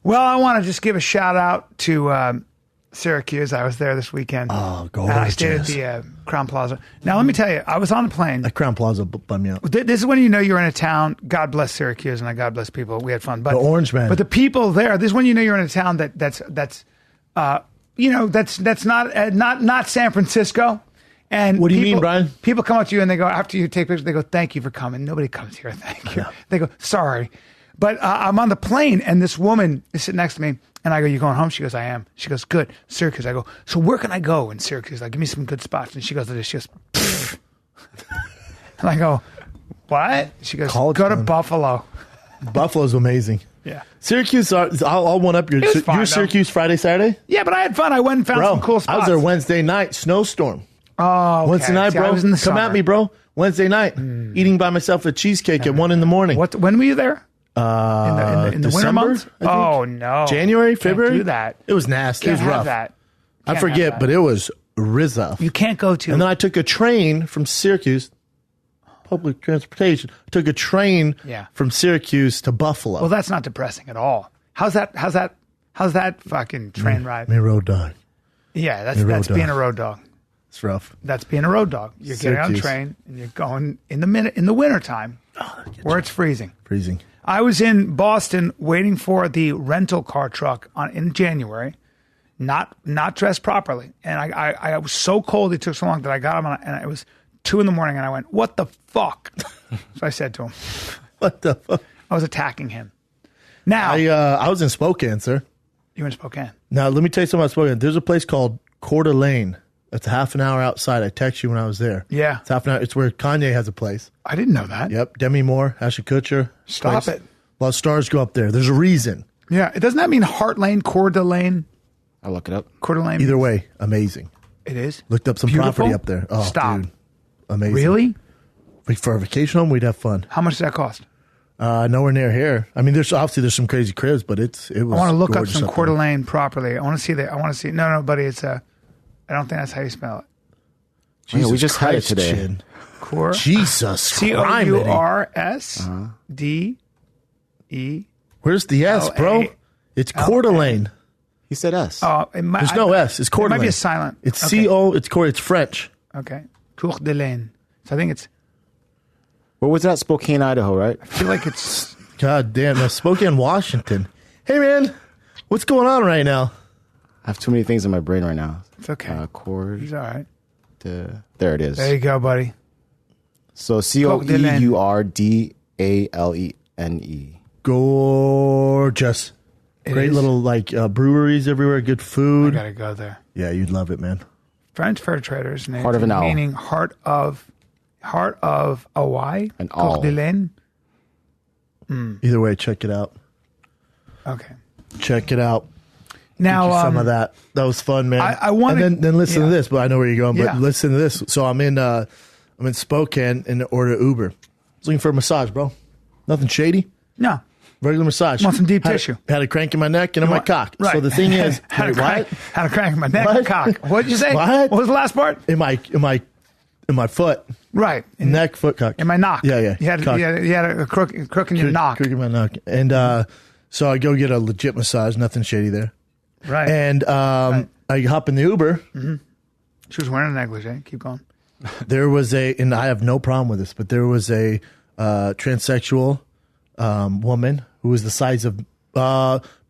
Well, I want to just give a shout out to Syracuse. I was there this weekend. Oh, and I stayed at the Crown Plaza. Now, let me tell you, I was on the plane. That Crown Plaza bummed me out. This is when you know you're in a town. God bless Syracuse, and God bless people. We had fun. But the Orange Man. But the people there, this is when you know you're in a town that's not San Francisco. And what do you mean, Bryan? People come up to you and they go, after you take pictures, they go, thank you for coming. Nobody comes here, thank you. They go, sorry. But I'm on the plane and this woman is sitting next to me and I go, you going home? She goes, I am. She goes, good. Syracuse. I go, so where can I go in Syracuse? Like, give me some good spots. And she goes, she goes, pfft. And I go, what? She goes, go to Buffalo. Buffalo's amazing. Yeah. Syracuse, I'll one up your Syracuse Friday, Saturday? Yeah, but I had fun. I went and found some cool spots. I was there Wednesday night, snowstorm. Oh, okay. Wednesday night, bro. Come at me, bro. Wednesday night, eating by myself a cheesecake at 1 a.m. When were you there? In the winter months? Oh, no. January, February? Can't do that. It was nasty. Can't it was rough. That. I forget, but it was rough. You can't go to. And then I took a train from Syracuse, public transportation. I took a train from Syracuse to Buffalo. Well, that's not depressing at all. How's that fucking train ride? Me road dog. Yeah, that's being a road dog. It's rough. That's being a road dog. You're getting on a train and you're going in the wintertime where it's freezing. Freezing. I was in Boston waiting for the rental car truck in January, not dressed properly. And I was so cold, it took so long that I got him on, and it was 2 a.m. and I went, what the fuck? So I said to him, what the fuck? I was attacking him. Now, I was in Spokane, sir. You were in Spokane. Now, let me tell you something about Spokane. There's a place called Coeur d'Alene. It's half an hour outside. I text you when I was there. Yeah. It's half an hour. It's where Kanye has a place. I didn't know that. Yep. Demi Moore, Ashton Kutcher. Stop it. A lot of stars go up there. There's a reason. Yeah. Doesn't that mean Heart Lane, Coeur d'Alene? I'll look it up. Coeur d'Alene. Either way, amazing. It is? Looked up some property up there. Oh, stop. Dude, amazing. Really? For a vacation home, we'd have fun. How much does that cost? Nowhere near here. I mean, there's some crazy cribs, but it was. I want to look up some Coeur d'Alene properly. I want to see that. I want to see. No, buddy. It's I don't think that's how you spell it. Jesus we just Christ, had it today. Chin. Coeur. Jesus. COURSDE. Where's the S, bro? It's Coeur d'Alene. He said S. There's no S. It's Coeur d'Alene. It might be a silent. It's C-O. It's Coeur. It's French. Okay. Coeur d'Alene. So I think it's. Where was that? Spokane, Idaho, right? I feel like it's. God damn. That's Spokane, Washington. Hey, man. What's going on right now? I have too many things in my brain right now. It's okay. Coeur. He's all right. There it is. There you go, buddy. So COEURDALENE. Gorgeous. Great little breweries everywhere. Good food. I gotta go there. Yeah, you'd love it, man. French perpetrators. Heart of an owl. Meaning heart of a Y. An owl. Coeur d'Alene. Either way, check it out. Okay. Check it out. Now, some of that. That was fun, man. I want and then listen to this. But I know where you're going. But Yeah. listen to this. So I'm in Spokane and order Uber. I was looking for a massage, bro. Nothing shady. No. Regular massage. Want some deep tissue. Had a crank in my neck and in my cock. Right. So the thing is, had a crank in my neck What? and cock. What did you say? What? What was the last part? in my foot. Right. Neck, foot, cock. In my knock. Yeah. You had a crook in your knock. Crook in my knock. And so I go get a legit massage. Nothing shady there. Right. And I hop in the Uber. Mm-hmm. She was wearing a negligee. Keep going. There was and I have no problem with this, but there was a transsexual woman who was the size of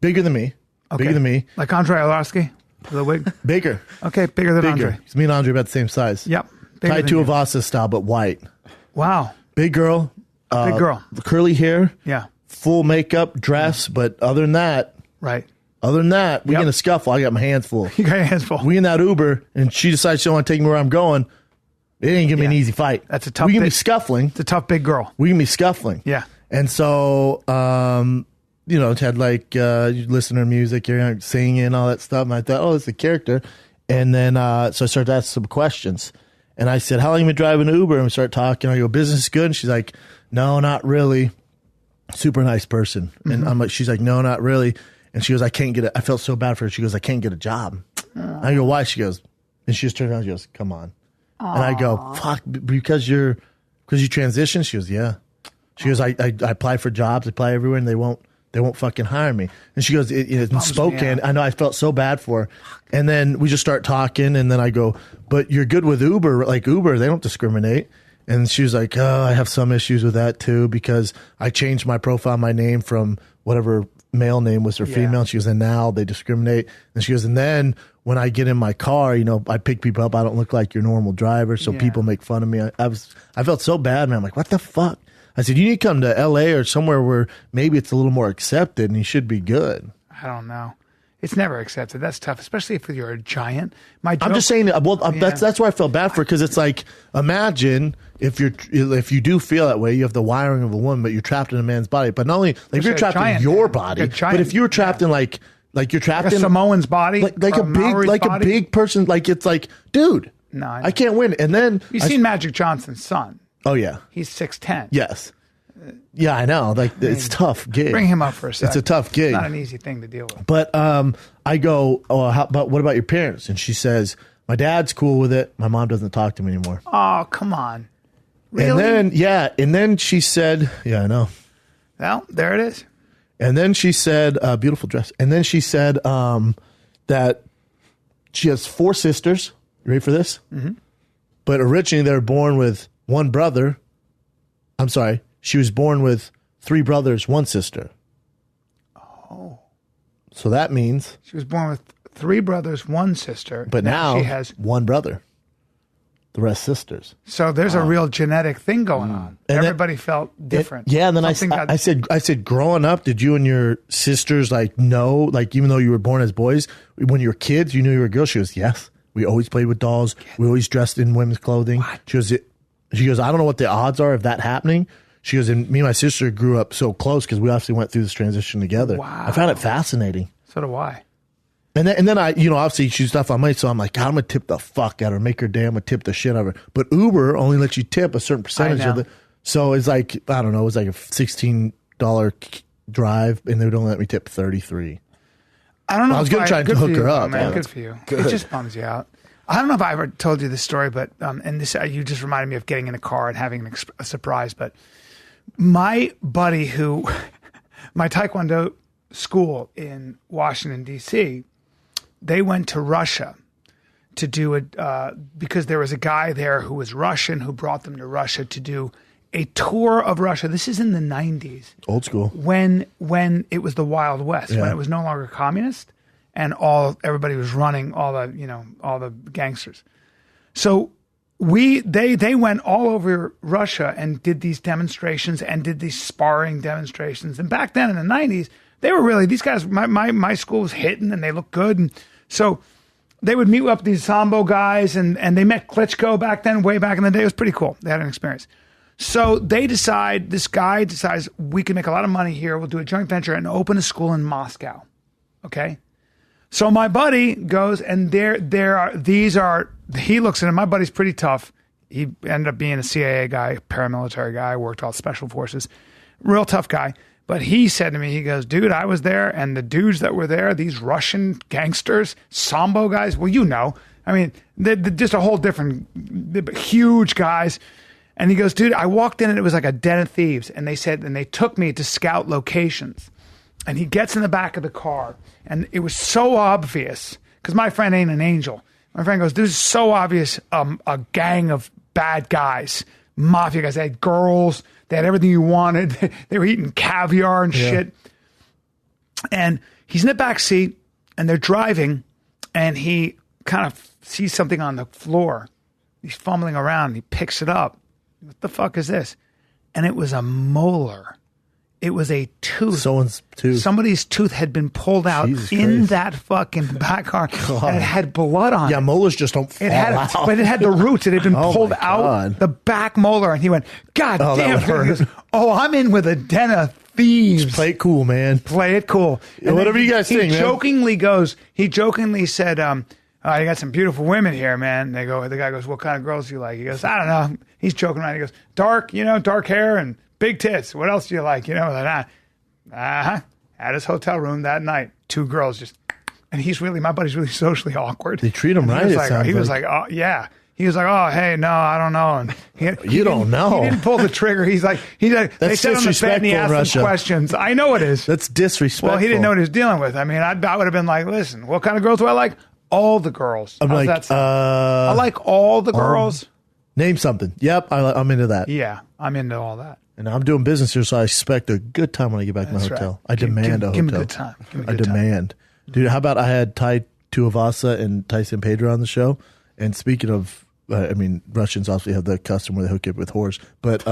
bigger than me. Okay. Bigger than me. Like Andre Arlovsky with a wig? Bigger. Okay, bigger than Andre. Because me and Andre about the same size. Yep. Tai Tuivasa style, but white. Wow. Big girl. Big girl. Curly hair. Yeah. Full makeup, dress, but other than that, Right. we get in a scuffle. I got my hands full. You got your hands full. We in that Uber, and she decides she don't want to take me where I'm going. It ain't gonna be an easy fight. That's a tough. We can be scuffling. It's a tough big girl. We can be scuffling. Yeah. And so, it had you listen to her music, you're singing, all that stuff. And I thought, it's a character. And then, so I started asking some questions. And I said, how long have you been driving an Uber? And we start talking. I go, business is good? And she's like, no, not really. Super nice person. And I'm like, she's like, no, not really. And she goes, I can't get it. I felt so bad for her. She goes, I can't get a job. I go, why? She goes, and she just turned around. She goes, come on. Aww. And I go, fuck, because you transitioned? She goes, yeah. She goes, I apply for jobs, apply everywhere, and they won't they won't fucking hire me. And she goes, in bums me Spokane, out. I know, I felt so bad for her. And then we just start talking, and then I go, but you're good with Uber. Like Uber, they don't discriminate. And she was like, oh, I have some issues with that too, because I changed my profile, my name from whatever male name was her female. And she goes, and now they discriminate. And she goes, and then when I get in my car, you know, I pick people up. I don't look like your normal driver. So people make fun of me. I felt so bad, man. I'm like, what the fuck? I said, you need to come to LA or somewhere where maybe it's a little more accepted and you should be good. I don't know. It's never accepted. That's tough, especially if you're a giant. I'm just saying. Well, that's why I felt bad for her, because it's like, imagine if you do feel that way, you have the wiring of a woman, but you're trapped in a man's body. But not only like if you're trapped in your body, but if you're trapped in like you're trapped in Samoan's body, like a big person, like it's like, dude, no, I can't win. And then you've seen Magic Johnson's son. Oh yeah, he's 6'10". Yes. Yeah, I know. Like it's a tough gig. Bring him up for a second. It's a tough gig. It's not an easy thing to deal with. But I go, oh, but what about your parents? And she says, my dad's cool with it. My mom doesn't talk to me anymore. Oh, come on. Really? And then she said, yeah, I know. Well, there it is. And then she said, beautiful dress. And then she said that she has 4 sisters. You ready for this? Mm-hmm. But originally they were born with one brother. I'm sorry. She was born with 3 brothers, 1 sister. Oh. So that means she was born with 3 brothers, 1 sister. But now she has 1 brother. The rest sisters. So there's a real genetic thing going on. And everybody felt different. And then I said, growing up, did you and your sisters know, like even though you were born as boys, when you were kids, you knew you were a girl? She goes, yes. We always played with dolls. We always dressed in women's clothing. What? She goes, I don't know what the odds are of that happening. She goes, and me and my sister grew up so close because we actually went through this transition together. Wow. I found it fascinating. So do I. And then I, obviously she's stuff on money, so I'm like, God, I'm gonna tip the fuck out of her, make her day, I'm gonna tip the shit out of her. But Uber only lets you tip a certain percentage of it. So it's like, I don't know, it was like a $16 drive, and they would only let me tip 33. I don't know. I was gonna try and hook her up. Man, good for you. It just bums you out. I don't know if I ever told you this story, but and this you just reminded me of getting in a car and having a surprise. But my buddy my Taekwondo school in Washington, D.C., they went to Russia to do it because there was a guy there who was Russian who brought them to Russia to do a tour of Russia. This is in the 90s. Old school. When it was the Wild West, when it was no longer communist and everybody was running all the gangsters. So they went all over Russia and did these demonstrations and did these sparring demonstrations. And back then in the 90s, they were really, these guys, my school was hitting and they looked good. And so they would meet up with these Sambo guys and they met Klitschko back then, way back in the day. It was pretty cool. They had an experience. So this guy decides we can make a lot of money here. We'll do a joint venture and open a school in Moscow. Okay. So my buddy goes and he looks at him. My buddy's pretty tough. He ended up being a CIA guy, paramilitary guy, worked all special forces, real tough guy. But he said to me, he goes, dude, I was there, and the dudes that were there, these Russian gangsters, Sambo guys, well, I mean, they're just a whole different, huge guys. And he goes, dude, I walked in and it was like a den of thieves. And they took me to scout locations. And he gets in the back of the car, and it was so obvious, because my friend ain't an angel. My friend goes, this is so obvious, a gang of bad guys, mafia guys. They had girls. They had everything you wanted. They were eating caviar and shit. And he's in the back seat, and they're driving, and he kind of sees something on the floor. He's fumbling around, and he picks it up. What the fuck is this? And it was a molar. It was a tooth. Someone's tooth. Somebody's tooth had been pulled out in that fucking back car. And it had blood on it. Yeah, molars just don't fall out. But it had the roots. It had been pulled out, the back molar. And he went, God damn it. He goes, I'm in with a den of thieves. Just play it cool, man. Play it cool. And whatever you guys think, man. He jokingly said, you got some beautiful women here, man. The guy goes, what kind of girls do you like? He goes, I don't know. He's joking around. He goes, dark hair and big tits. What else do you like? At his hotel room that night, 2 girls just, and my buddy's really socially awkward. They treat him right. He was like, oh yeah. He was like, "Oh, hey, no, I don't know." And You don't know. He didn't pull the trigger. He's like, they That's said on the bed and he disrespectful in asked Russia. them questions. I know it is. That's disrespectful. Well, he didn't know what he was dealing with. I mean, I would have been like, "Listen, what kind of girls do I like? All the girls." I'm How's like, that sound? I like all the girls. Name something. Yep, I'm into that. Yeah, I'm into all that. And I'm doing business here, so I expect a good time when I get back to my That's hotel. right. I demand a hotel. Give me a good time. Give me a I good time. demand. Dude, how about I had Ty Tuivasa and Tyson Pedro on the show? And speaking of, Russians obviously have the custom where they hook it with whores, but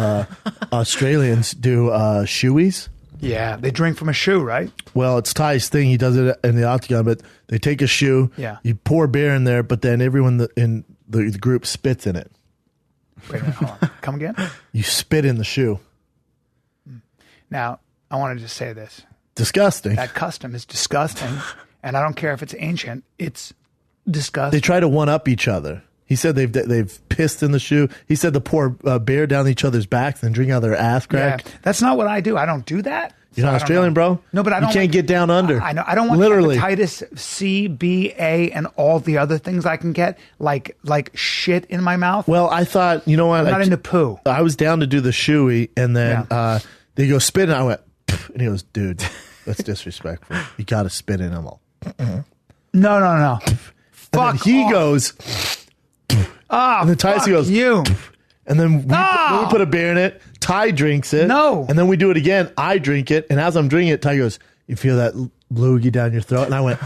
Australians do shoeies. Yeah, they drink from a shoe, right? Well, it's Ty's thing. He does it in the octagon, but they take a shoe. Yeah. You pour beer in there, but then everyone in the group spits in it. Wait a minute, hold on. Come again? You spit in the shoe. Now, I want to just say this. Disgusting. That custom is disgusting, and I don't care if it's ancient. It's disgusting. They try to one up each other. He said they've pissed in the shoe. He said to pour beer down each other's backs and drink out their ass crack. Yeah, that's not what I do. I don't do that. You're not Australian, bro? No, but I don't. You can't get down under. I know. I don't want literally hepatitis C, B, A, and all the other things I can get, like shit in my mouth. Well, I thought, you know what? I'm not into poo. I was down to do the shoey, and then they go spit, and I went, and he goes, dude, that's disrespectful. You got to spit in them all. No. And then he goes, and then Tyson goes, you. and then we put a beer in it. Ty drinks it. No. And then we do it again. I drink it, and as I'm drinking it, Ty goes, you feel that loogie down your throat? And I went,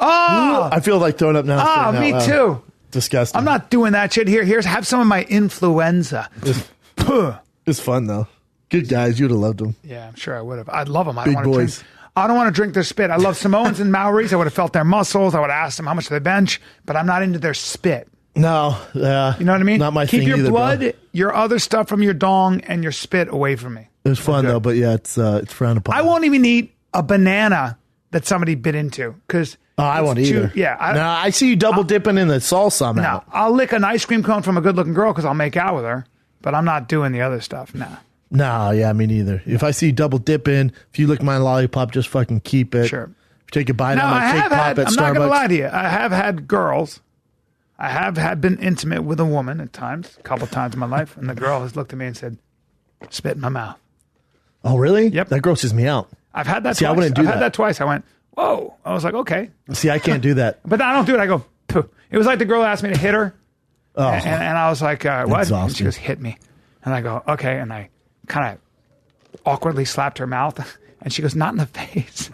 I feel like throwing up now. Me too. Disgusting. I'm not doing that shit. Here's have some of my influenza. It's fun though. Good guys. You'd have loved them. Yeah, I'm sure I would have. I'd love them. Big boys. I don't want to drink their spit. I love Samoans and Maoris. I would have felt their muscles. I would have asked them how much they bench, but I'm not into their spit. No, yeah. You know what I mean? Not my Keep thing your either, blood, bro. your other stuff from your dong, and your spit away from me. It was fun though, but yeah, it's frowned upon. I won't even eat a banana that somebody bit into because I won't either. Yeah, I see you double dipping in the salsa now. No, I'll lick an ice cream cone from a good-looking girl because I'll make out with her, but I'm not doing the other stuff. No, yeah, me neither. If I see you double dip in, if you lick my lollipop, just fucking keep it. Sure. If you take a bite, Now, I might take pop at I'm Starbucks. not going to lie to you. I have had girls. I have been intimate with a woman at times, a couple times in my life, and the girl has looked at me and said, "Spit in my mouth." Oh, really? Yep. That grosses me out. I've had that See, twice. I wouldn't do I've that. had that twice. I went, "Whoa." I was like, okay. See, I can't do that. But I don't do it. I go, "Pooh." It was like the girl asked me to hit her. Oh, And I was like, what? And exhausting. she goes, "Hit me." And I go, okay. And I kind of awkwardly slapped her mouth. And she goes, "Not in the face."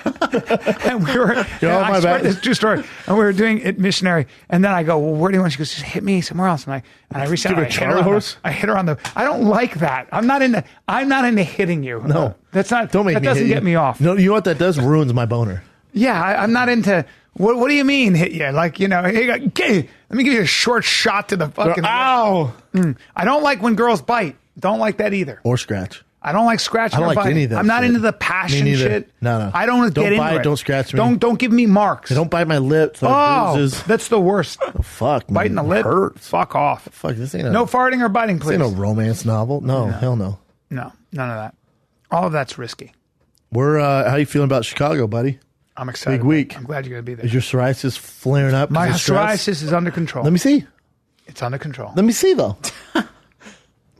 And we were, I swear this is a true story. And we were doing it missionary. And then I go, "Well, where do you want?" She goes, "Just hit me somewhere else." And I reached out. Give her And a Charlie horse? I hit her on the. I don't like that. I'm not into hitting you. No. That's not. Don't make that me doesn't hit get you. me off. No, you know what that does? Ruins my boner. Yeah, I'm not into. What do you mean hit you? Like, hey, let me give you a short shot to the fucking. Ow! I don't like when girls bite. Don't like that either. Or scratch. I don't like scratching. I don't or like biting. any of that I'm not shit. into the Me passion neither. shit. No. I don't Don't get bite, into it. don't scratch me. Don't give me marks. Don't bite my lips. Oh, Bruises. that's the worst. Oh, fuck, man. Biting the lip Hurts. Fuck off. Fuck, this ain't No farting or biting, this please. ain't a romance novel. No, hell no. No, none of that. All of that's risky. We're how you feeling about Chicago, buddy? I'm excited. Big week. I'm glad you're going to be there. Is your psoriasis flaring up? My 'cause of stress? psoriasis is under control. Let me see. It's under control. Let me see though. A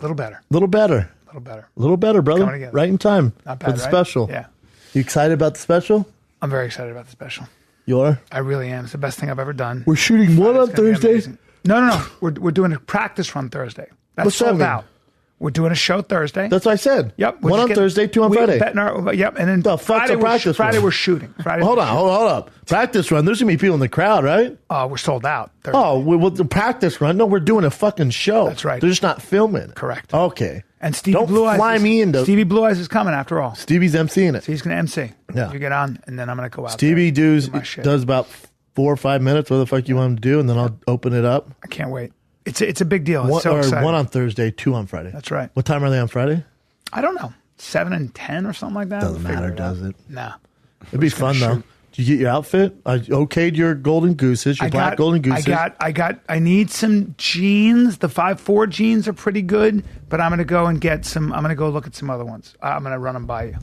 little better. Little better. A little better. A little better, brother. Coming together. Right in time Not bad, for the right? special. Yeah. You excited about the special? I'm very excited about the special. You are? I really am. It's the best thing I've ever done. We're shooting one on It's gonna be Thursday. amazing. No. We're doing a practice run Thursday. That's What's that sold mean? out. We're doing a show Thursday. That's what I said. Yep. One on Thursday, two on Friday. Yep. And then The fuck's Friday, a practice Friday run? we're shooting. Friday Hold we're on, hold up. Practice run. There's gonna be people in the crowd, right? shooting. We're sold out. Thursday. Oh, well, the practice run. No, we're doing a fucking show. That's right. They're just not filming. Correct. Okay. And Stevie Don't Blue Eyes. fly me into Stevie Blue Eyes is coming after all. Stevie's emceeing it. So he's going to MC. Yeah. You get on, and then I'm going to go out. Stevie there, does do my shit. about 4 or 5 minutes, what the fuck you want him to do, and then I'll open it up. I can't wait. It's a big deal. It's One, so or exciting. one on Thursday, 2 on Friday. That's right. What time are they on Friday? I don't know. 7 and 10 or something like that. Doesn't We'll figure matter, out. does it? No. It'd be fun though. shoot. Did you get your outfit? I okayed your golden gooses, your black golden gooses. I need some jeans. The 5'4" jeans are pretty good, but I'm going to go and get some. I'm going to go look at some other ones. I'm going to run them by you.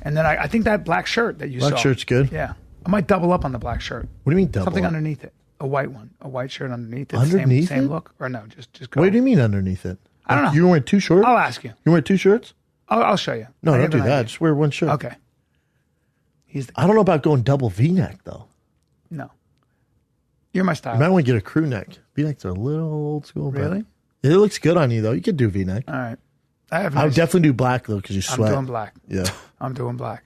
And then I think that black shirt that you saw. Black shirt's good. Yeah. I might double up on the black shirt. What do you mean double? Something up? underneath it. A white one. A white shirt underneath it. Underneath same it? look? Or no, just go. What do you mean underneath it? I don't know. You're wearing 2 shorts? I'll ask you. You're wearing 2 shirts? I'll show you. No, I don't have do an that. idea. Just wear 1 shirt. Okay. I don't know about going double V-neck, though. No. You're my style. You might want to get a crew neck. V-necks are a little old school. but Really? It looks good on you, though. You could do V-neck. All right. I I would definitely do black, though, because you I'm sweat. doing black. Yeah. I'm doing black.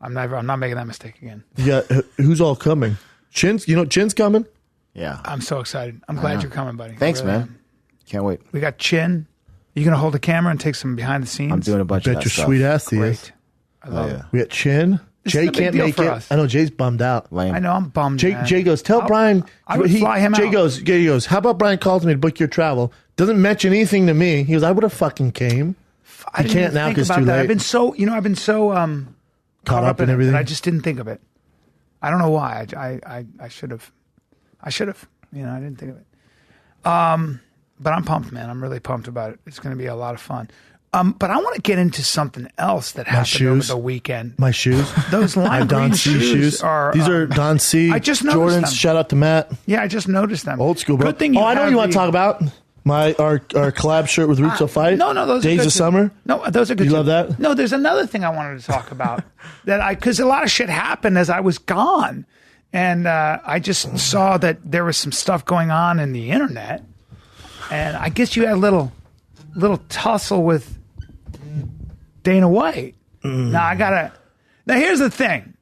I'm not making that mistake again. You got, who's all coming? Chin's coming? Yeah. I'm so excited. I'm glad you're coming, buddy. Thanks, I really man. am. Can't wait. We got Chin. You gonna hold the camera and take some behind the scenes? I'm doing a bunch of Bet that your stuff. sweet ass he is. Great. I love it. We got Chin. This Jay is a big can't deal make for it. us. I know Jay's bummed out. Lame. I know. I'm bummed. Jay, man. Jay goes, tell Brian. I would fly him Jay out. goes, how about Brian calls me to book your travel? Doesn't mention anything to me. He goes, I would have fucking came. I didn't can't even now think 'cause about too that. late. I've been so caught up in and everything. it that I just didn't think of it. I don't know why. I should have. I should have. I didn't think of it. But I'm pumped, man. I'm really pumped about it. It's going to be a lot of fun. But I want to get into something else that happened over shoes. the weekend. My shoes. Those I lime have Don green C shoes. are. These are Don C. I just noticed Jordans. them. Shout out to Matt. Yeah, I just noticed them. Old school, bro. Good thing you I know what have you want to the- talk about. Our collab shirt with Roots of Fight. No, those Days are good of too. Summer. No, those are good. You too. love that? No, there's another thing I wanted to talk about because a lot of shit happened as I was gone, and I just saw that there was some stuff going on in the internet, and I guess you had a little tussle with Dana White. Now here's the thing.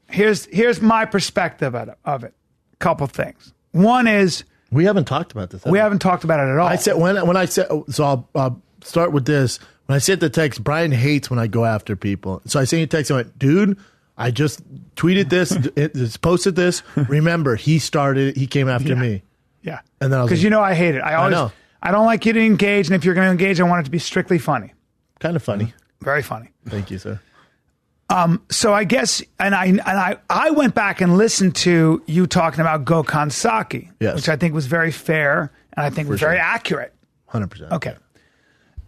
Here's my perspective of it. Couple things. One is. We haven't talked about this. We haven't talked about it at all. I said when I said so. I'll start with this. When I sent the text, Brian hates when I go after people. So I sent you a text. I went, dude, I just tweeted this, posted this. Remember, he started. He came after me. Yeah, And then I was because like, I hate it. I know. don't like you to engage, and if you're going to engage, I want it to be strictly funny, kind of funny. very funny. Thank you, sir. So I guess, and I went back and listened to you talking about Gokhan Saki, Yes. which I think was very fair and I think was very accurate. 100%. Okay,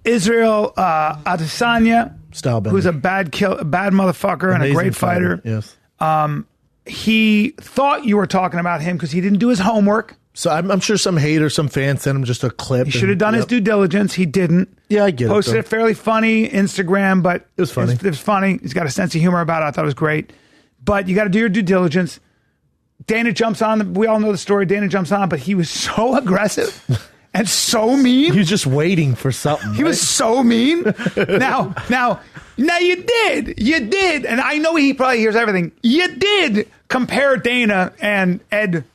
Israel Adesanya, Style bender. who's a bad motherfucker and a Amazing great fighter. Yes. He thought you were talking about him because he didn't do his homework. So I'm sure some hater, some fan sent him just a clip. He should have done his due diligence. He didn't. Yeah, I get it. Posted though. it fairly funny Instagram, but It was funny. It was funny. He's got a sense of humor about it. I thought it was great. But you got to do your due diligence. Dana jumps on. We all know the story. Dana jumps on, but he was so aggressive and so mean. He was just waiting for something. He was so mean. Now you did, and I know he probably hears everything. You did compare Dana and Ed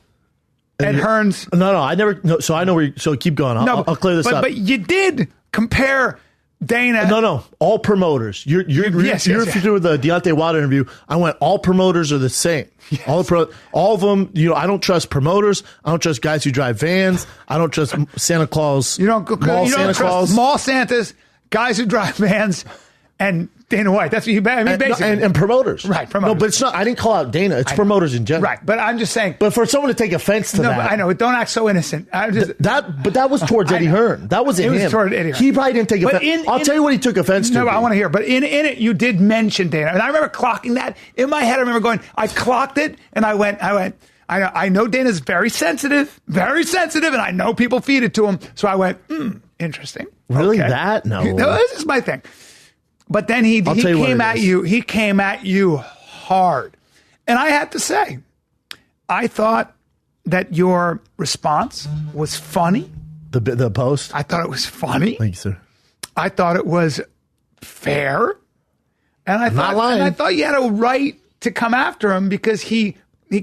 Hearns. No, I never. No, so I know where. So keep going. I'll clear this up. But you did compare Dana. No. All promoters. You're Yes. doing the Deontay Wilder interview. I went. All promoters are the same. Yes. All of them. I don't trust promoters. I don't trust guys who drive vans. I don't trust Santa Claus. You don't Santa trust Claus. mall Santas, guys who drive vans, and Dana White. That's what you. I mean, basically, and promoters. Right, promoters. No, but it's not. I didn't call out Dana. It's promoters in general. right. But I'm just saying. But for someone to take offense to No, that, but I know. Don't act so innocent. I just, But that was towards I Eddie know. Hearn. That wasn't It was him. toward Eddie Hearn. He probably didn't take But offense. I'll tell you what he took offense to. No, I want to hear. But in it, you did mention Dana, and I remember clocking that in my head. I remember going. I clocked it, and I went. I know Dana's very sensitive, and I know people feed it to him. So I went. Interesting. Really, Okay. that no. This is my thing. But then he tell you what came it at is. you. He came at you hard, and I had to say, I thought that your response was funny. The post. I thought it was funny. Thank you, sir. I thought it was fair, and I not lying. thought you had a right to come after him because he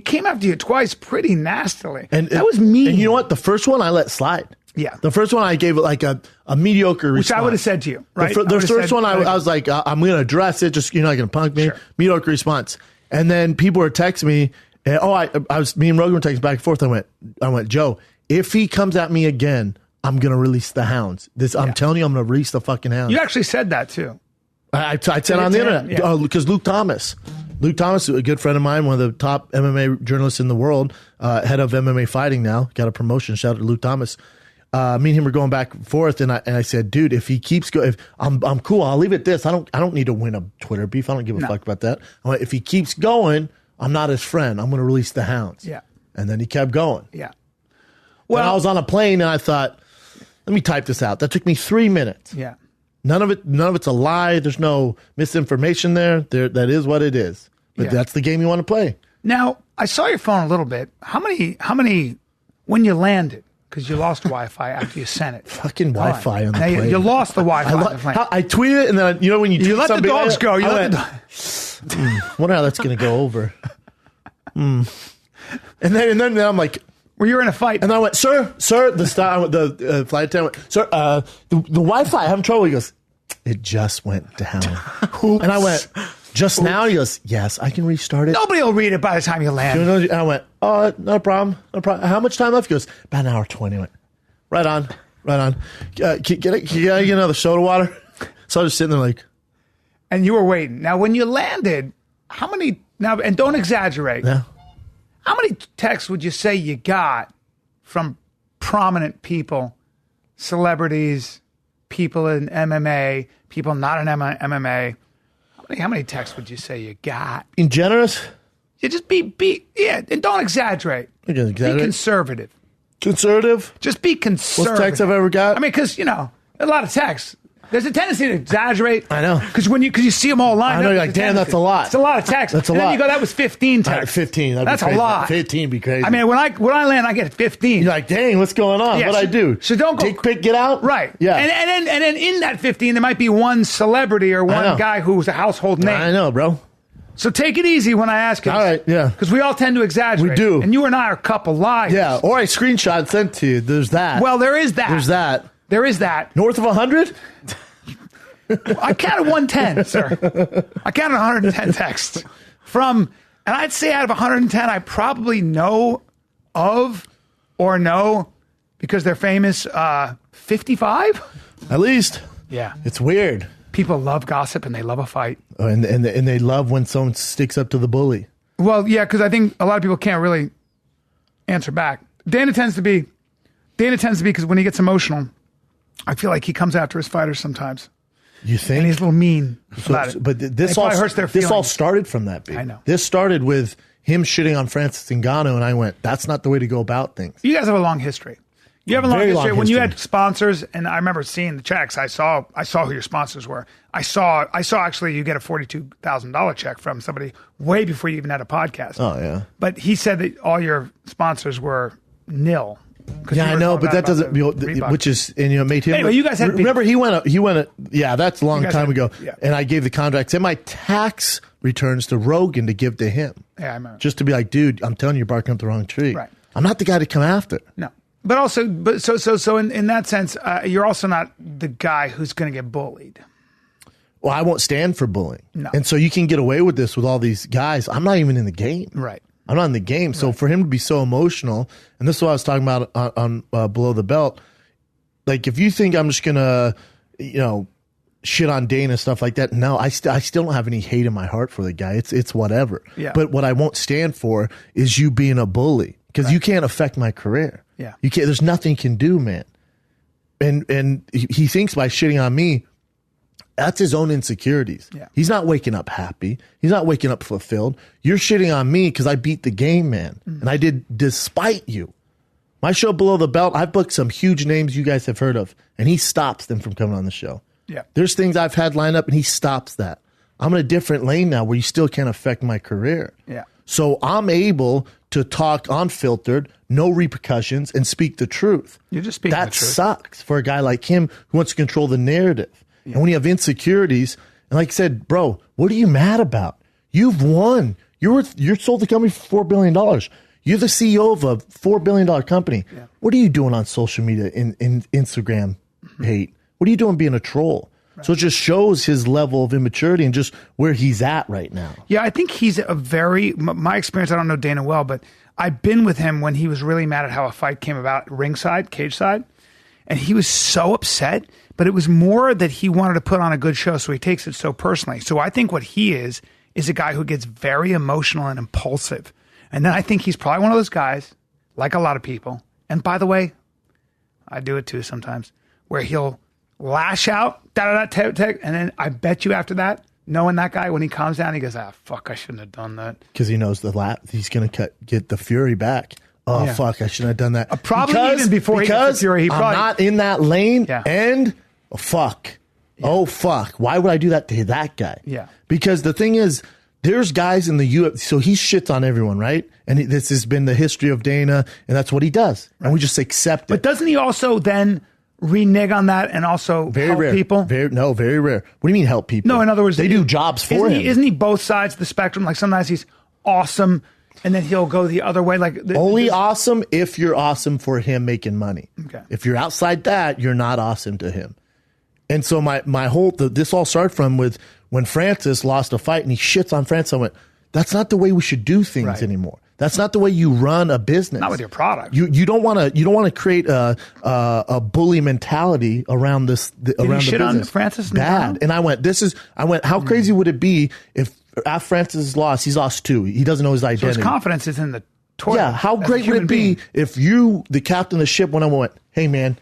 came after you twice pretty nastily. And that was mean. And you know what? The first one I let slide. Yeah. The first one I gave it like a mediocre response. Which I would have said to you, right? The first one I was like, I'm going to address it. Just you're not going to punk me. Sure. Mediocre response. And then people were texting me. And, me and Rogan were texting back and forth. I went, Joe, if he comes at me again, I'm going to release the hounds. I'm telling you, I'm going to release the fucking hounds. You actually said that too. I said on the internet because Luke Thomas, a good friend of mine, one of the top MMA journalists in the world, head of MMA fighting now, got a promotion. Shout out to Luke Thomas. Me and him were going back and forth, and I said, dude, if he keeps going, I'm cool. I'll leave it at this. I don't need to win a Twitter beef. I don't give a fuck about that. If he keeps going, I'm not his friend. I'm going to release the hounds. Yeah. And then he kept going. Yeah. Well, I was on a plane and I thought, let me type this out. That took me 3 minutes. Yeah. None of it's a lie. There's no misinformation there. That is what it is. But that's the game you want to play. Now, I saw your phone a little bit. How many, when you landed, because you lost Wi-Fi after you sent it. Fucking Wi-Fi on the plane. You lost the Wi-Fi on the plane. I tweeted it, and then, when you tweet let the something, dogs go. You let the wonder how that's going to go over. And then I'm like, well, you're in a fight. and I went, sir, the flight attendant went, sir, the Wi-Fi, I'm having trouble. He goes, it just went down. And I went, just now? He goes, yes, I can restart it. Nobody will read it by the time you land. And I went, oh, no problem. How much time left? He goes, about an hour 20. I went, right on. Can I get another soda water? So I was sitting there like. And you were waiting. Now, when you landed, how many, and don't exaggerate. Yeah. How many texts would you say you got from prominent people, celebrities, people in MMA, people not in MMA? How many texts would you say you got? In generous? You just and don't exaggerate. Be conservative. Conservative? Just be conservative. Most texts I've ever got? I mean, because, a lot of texts. There's a tendency to exaggerate. I know. Because you see them all lined up. I know, you're like, damn, that's a lot. It's a lot of text. That's a and lot. Then you go, that was 15 texts. 15. That's a lot. 15 be crazy. I mean, when I land, I get 15. You're like, dang, what's going on? Yeah, What'd I do? So don't go. Dick pic, get out? Right. Yeah. And then in that 15, there might be one celebrity or one guy who's a household name. I know, bro. So take it easy when I ask you. All right, yeah. Because we all tend to exaggerate. We do. And you and I are a couple liars. Yeah, or I screenshot and sent to you. There's that. Well, there is that. There's that. There is that. North of 100? I counted 110, sir. I counted 110 texts. And I'd say out of 110, I probably know of or know, because they're famous, 55? At least. Yeah. It's weird. People love gossip and they love a fight. Oh, and they love when someone sticks up to the bully. Well, yeah, because I think a lot of people can't really answer back. Dana tends to be because when he gets emotional, I feel like he comes after his fighters sometimes. You think? And he's a little mean about it. But this all hurts their feelings. This all started from that, baby. I know. This started with him shitting on Francis Ngannou, and I went, that's not the way to go about things. You guys have a long history. You have a long Very history. long When you history. had sponsors, and I remember seeing the checks, I saw who your sponsors were. I saw actually you get a $42,000 check from somebody way before you even had a podcast. Oh, yeah. But he said that all your sponsors were nil. Yeah, I know, but that doesn't, which is, and made him. Anyway, you guys had remember he went, yeah, that's a long time ago. Yeah. And I gave the contracts and my tax returns to Rogan to give to him. Yeah, I remember. Just to be like, dude, I'm telling you, you're barking up the wrong tree. Right. I'm not the guy to come after. No. But also, so in that sense, you're also not the guy who's going to get bullied. Well, I won't stand for bullying. No. And so you can get away with this with all these guys. I'm not even in the game. Right. I'm not in the game. So for him to be so emotional, and this is what I was talking about on Below the Belt, like if you think I'm just going to, shit on Dana, stuff like that, no, I still don't have any hate in my heart for the guy. It's whatever. Yeah. But what I won't stand for is you being a bully, because you can't affect my career. Yeah. You can't. There's nothing you can do, man. And he thinks by shitting on me, that's his own insecurities. Yeah. He's not waking up happy. He's not waking up fulfilled. You're shitting on me because I beat the game, man. And I did despite you. My show Below the Belt, I've booked some huge names you guys have heard of, and he stops them from coming on the show. Yeah. There's things I've had lined up, and he stops that. I'm in a different lane now where you still can't affect my career. Yeah. So I'm able to talk unfiltered, no repercussions, and speak the truth. You're just speaking the truth. That sucks for a guy like him who wants to control the narrative. Yeah. And when you have insecurities, and like I said, bro, what are you mad about? You've won. You're sold the company for $4 billion. You're the CEO of a $4 billion company. Yeah. What are you doing on social media in Instagram hate? What are you doing being a troll? Right. So it just shows his level of immaturity and just where he's at right now. Yeah, I think he's my experience, I don't know Dana well, but I've been with him when he was really mad at how a fight came about ringside, cage side. And he was so upset, but it was more that he wanted to put on a good show, so he takes it so personally. So I think what he is a guy who gets very emotional and impulsive. And then I think he's probably one of those guys, like a lot of people. And by the way, I do it too sometimes, where he'll lash out, and then I bet you after that, knowing that guy when he calms down, he goes, fuck, I shouldn't have done that. Because he knows he's going to get the fury back. Oh, Yeah. fuck, I shouldn't have done that. Probably even before he gets the fury, he I'm probably- not in that lane, Yeah. and fuck. Yeah. Oh, fuck. Why would I do that to that guy? Yeah. Because the thing is, there's guys in the UFC, so he shits on everyone, right? And this has been the history of Dana, and that's what he does. And we just accept it. But doesn't he also then renege on that and also Very help rare. people? Very rare. What do you mean help people? No, in other words, they do jobs for him. Isn't he both sides of the spectrum? Like sometimes he's awesome, and then he'll go the other way. Like Only awesome if you're awesome for him making money. Okay. If you're outside that, you're not awesome to him. And so my whole this all started from with when Francis lost a fight and he shits on Francis. I went, that's not the way we should do things Right. anymore. That's not the way you run a business. Not with your product. You don't want to create a bully mentality around this around shit the on business. Francis and Bad. Donald? And I went. How crazy would it be if after Francis lost, he's lost too. He doesn't know his So identity. his confidence is in the toilet. Yeah, how as a great would human it be being. if you, the captain of the ship, when I went, hey man,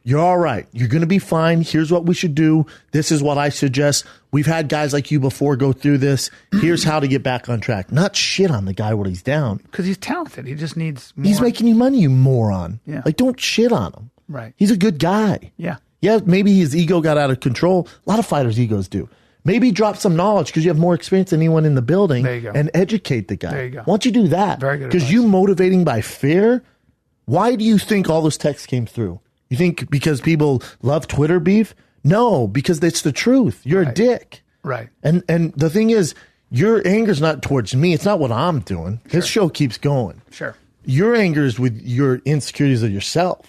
you're all right. You're going to be fine. Here's what we should do. This is what I suggest. We've had guys like you before go through this. Here's how to get back on track. Not shit on the guy when he's down. Because he's talented. He just needs more. He's making you money, you moron. Yeah. Like, don't shit on him. Right. He's a good guy. Yeah. Yeah, maybe his ego got out of control. A lot of fighters' egos do. Maybe drop some knowledge because you have more experience than anyone in the building. There you go. And educate the guy. There you go. Why don't you do that? Very good Because advice. you motivating by fear. Why do you think all those texts came through? You think because people love Twitter beef? No, because it's the truth. You're a dick. Right. And the thing is, your anger's not towards me. It's not what I'm doing. This show keeps going. Sure. Your anger is with your insecurities of yourself.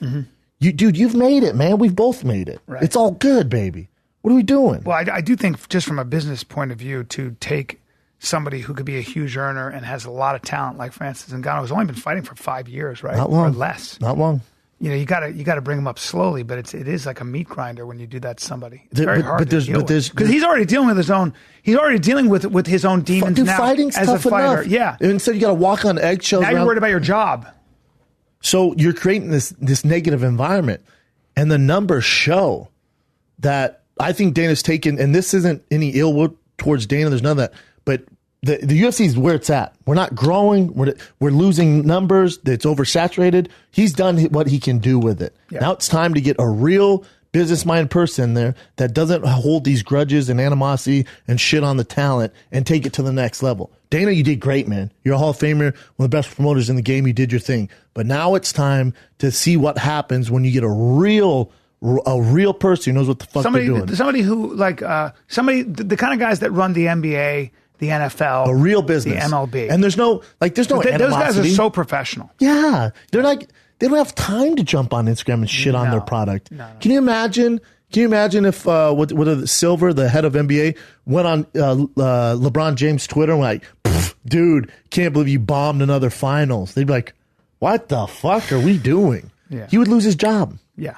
You've made it, man. We've both made it. Right. It's all good, baby. What are we doing? Well, I do think just from a business point of view, to take somebody who could be a huge earner and has a lot of talent like Francis Ngannou, who's only been fighting for 5 years, right? Not long. Or less. Not long. You know, you gotta bring him up slowly, but it is like a meat grinder when you do that to somebody. It's very hard but to there's- deal but there's- because he's already dealing with his own. He's already dealing with his own demons Dude, now fighting's as tough a fighter. enough. Yeah. And instead, you got to walk on eggshells. Now you're around- worried about your job. So you're creating this negative environment, and the numbers show that I think Dana's taken, and this isn't any ill will towards Dana. There's none of that, but the UFC is where it's at. We're not growing. We're losing numbers. It's oversaturated. He's done what he can do with it. Yeah. Now it's time to get a real business-minded person there that doesn't hold these grudges and animosity and shit on the talent and take it to the next level. Dana, you did great, man. You're a Hall of Famer, one of the best promoters in the game. You did your thing. But now it's time to see what happens when you get a real person who knows what the fuck they're doing. Somebody who the kind of guys that run the NBA, the NFL, A real business. the MLB, And there's no those guys are animosity. so professional. Yeah. They don't have time to jump on Instagram and shit on their product. No. Can you imagine if Silver, the head of NBA, went on LeBron James' Twitter and like, dude, can't believe you bombed another finals. They'd be like, what the fuck are we doing? Yeah. He would lose his job. Yeah,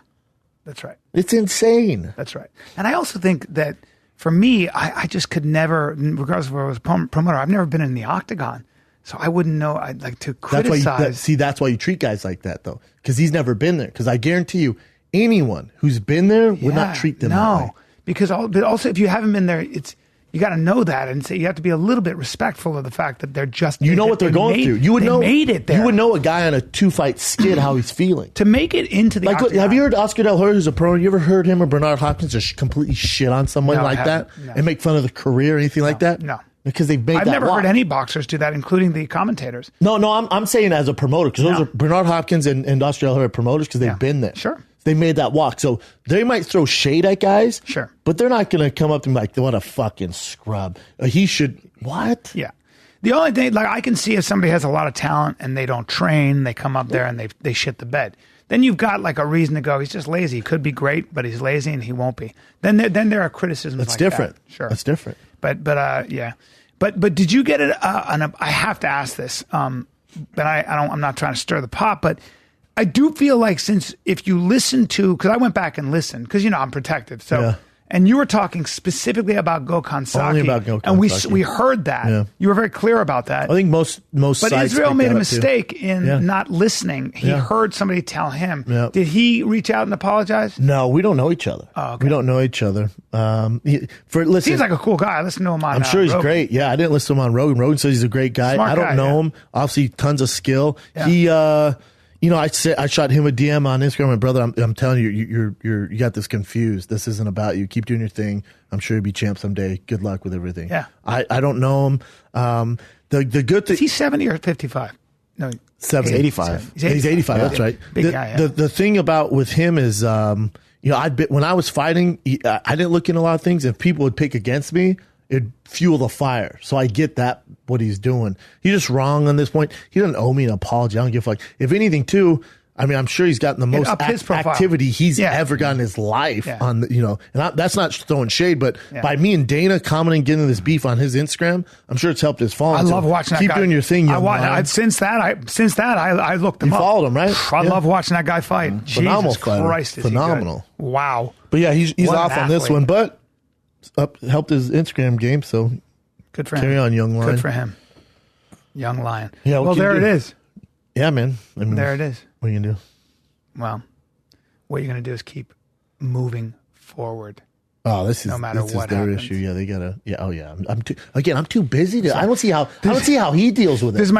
that's right. It's insane. That's right. And I also think that for me, I just could never, regardless of where I was a promoter, I've never been in the octagon. So I wouldn't know. I'd like to criticize. That's why you treat guys like that, though, because he's never been there. Because I guarantee you, anyone who's been there would not treat them that way. Because but also if you haven't been there, you got to know that and say you have to be a little bit respectful of the fact that they're just. You know what they're going through. You would know. Made it there. You would know a guy on a 2-fight skid how he's feeling. To make it into the Like, octagon. have you heard Oscar De La Hoya, who's a pro? You ever heard him or Bernard Hopkins just completely shit on someone No, I like that haven't. No. and make fun of the career or anything like that? No. Because they've made I've that never walk. heard any boxers do that, including the commentators. No, I'm saying as a promoter, because those are Bernard Hopkins and Oscar De La Hoya promoters because they've been there. Sure. They made that walk. So they might throw shade at guys. Sure. But they're not going to come up to me like, what a fucking scrub. He should, what? Yeah. The only thing, like I can see if somebody has a lot of talent and they don't train, they come up there and they shit the bed. Then you've got like a reason to go, he's just lazy. He could be great, but he's lazy and he won't be. Then there are criticisms That's like different. that. Sure. That's different. But yeah. But did you get it? I have to ask this. But I'm not trying to stir the pot, but I do feel like if you listen to, because I went back and listened, because I'm protective. So, And you were talking specifically about Gokhan Saki. Only about Gokhan and Saki. we heard that. Yeah. You were very clear about that. I think most But sites Israel pick made that a up, too. mistake in Yeah. not listening. He Yeah. heard somebody tell him. Yeah. Did he reach out and apologize? No, we don't know each other. Oh, okay. We don't know each other. Listen, Seems like a cool guy. I listened to him on I'm sure he's Rogan. great. Yeah, I didn't listen to him on Rogan. Rogan says he's a great guy. Smart I don't guy, know yeah. him. Obviously, tons of skill. Yeah. He, I shot him a DM on Instagram. My brother, I'm telling you, you got this confused. This isn't about you. Keep doing your thing. I'm sure you'll be champ someday. Good luck with everything. Yeah. I don't know him. The good thing. Is he 70 or 55? No, 70. He's 85. He's 85. Yeah. That's right. Big guy. Yeah. The thing about with him is, when I was fighting, I didn't look into a lot of things. If people would pick against me, it'd fuel the fire. So I get that what he's doing. He's just wrong on this point. He doesn't owe me an apology. I don't give a fuck. If anything, too. I mean, I'm sure he's gotten the most up his profile. activity he's Yeah. ever gotten in his life Yeah. on the, and that's not throwing shade, but Yeah. by me and Dana commenting, getting this beef on his Instagram, I'm sure it's helped his following. I So love watching that keep guy. doing your thing. young man. Since that, I looked him You up. followed him, right? I Yeah. love watching that guy fight. Phenomenal Jesus fighter. Christ, is he Phenomenal. good. Wow. But yeah, he's What an off on this athlete. one, but helped his Instagram game. So Good for him. carry on, young lion. Good for him. Young lion. Yeah, what well, can you there do? it is. Yeah, man. I mean, There it is. What are you gonna do? Well, what you're going to do is keep moving forward. Oh, this is No matter this what is their happens. issue. Yeah, they gotta. Yeah, oh yeah. I'm too busy to. I don't see how he deals with it. This is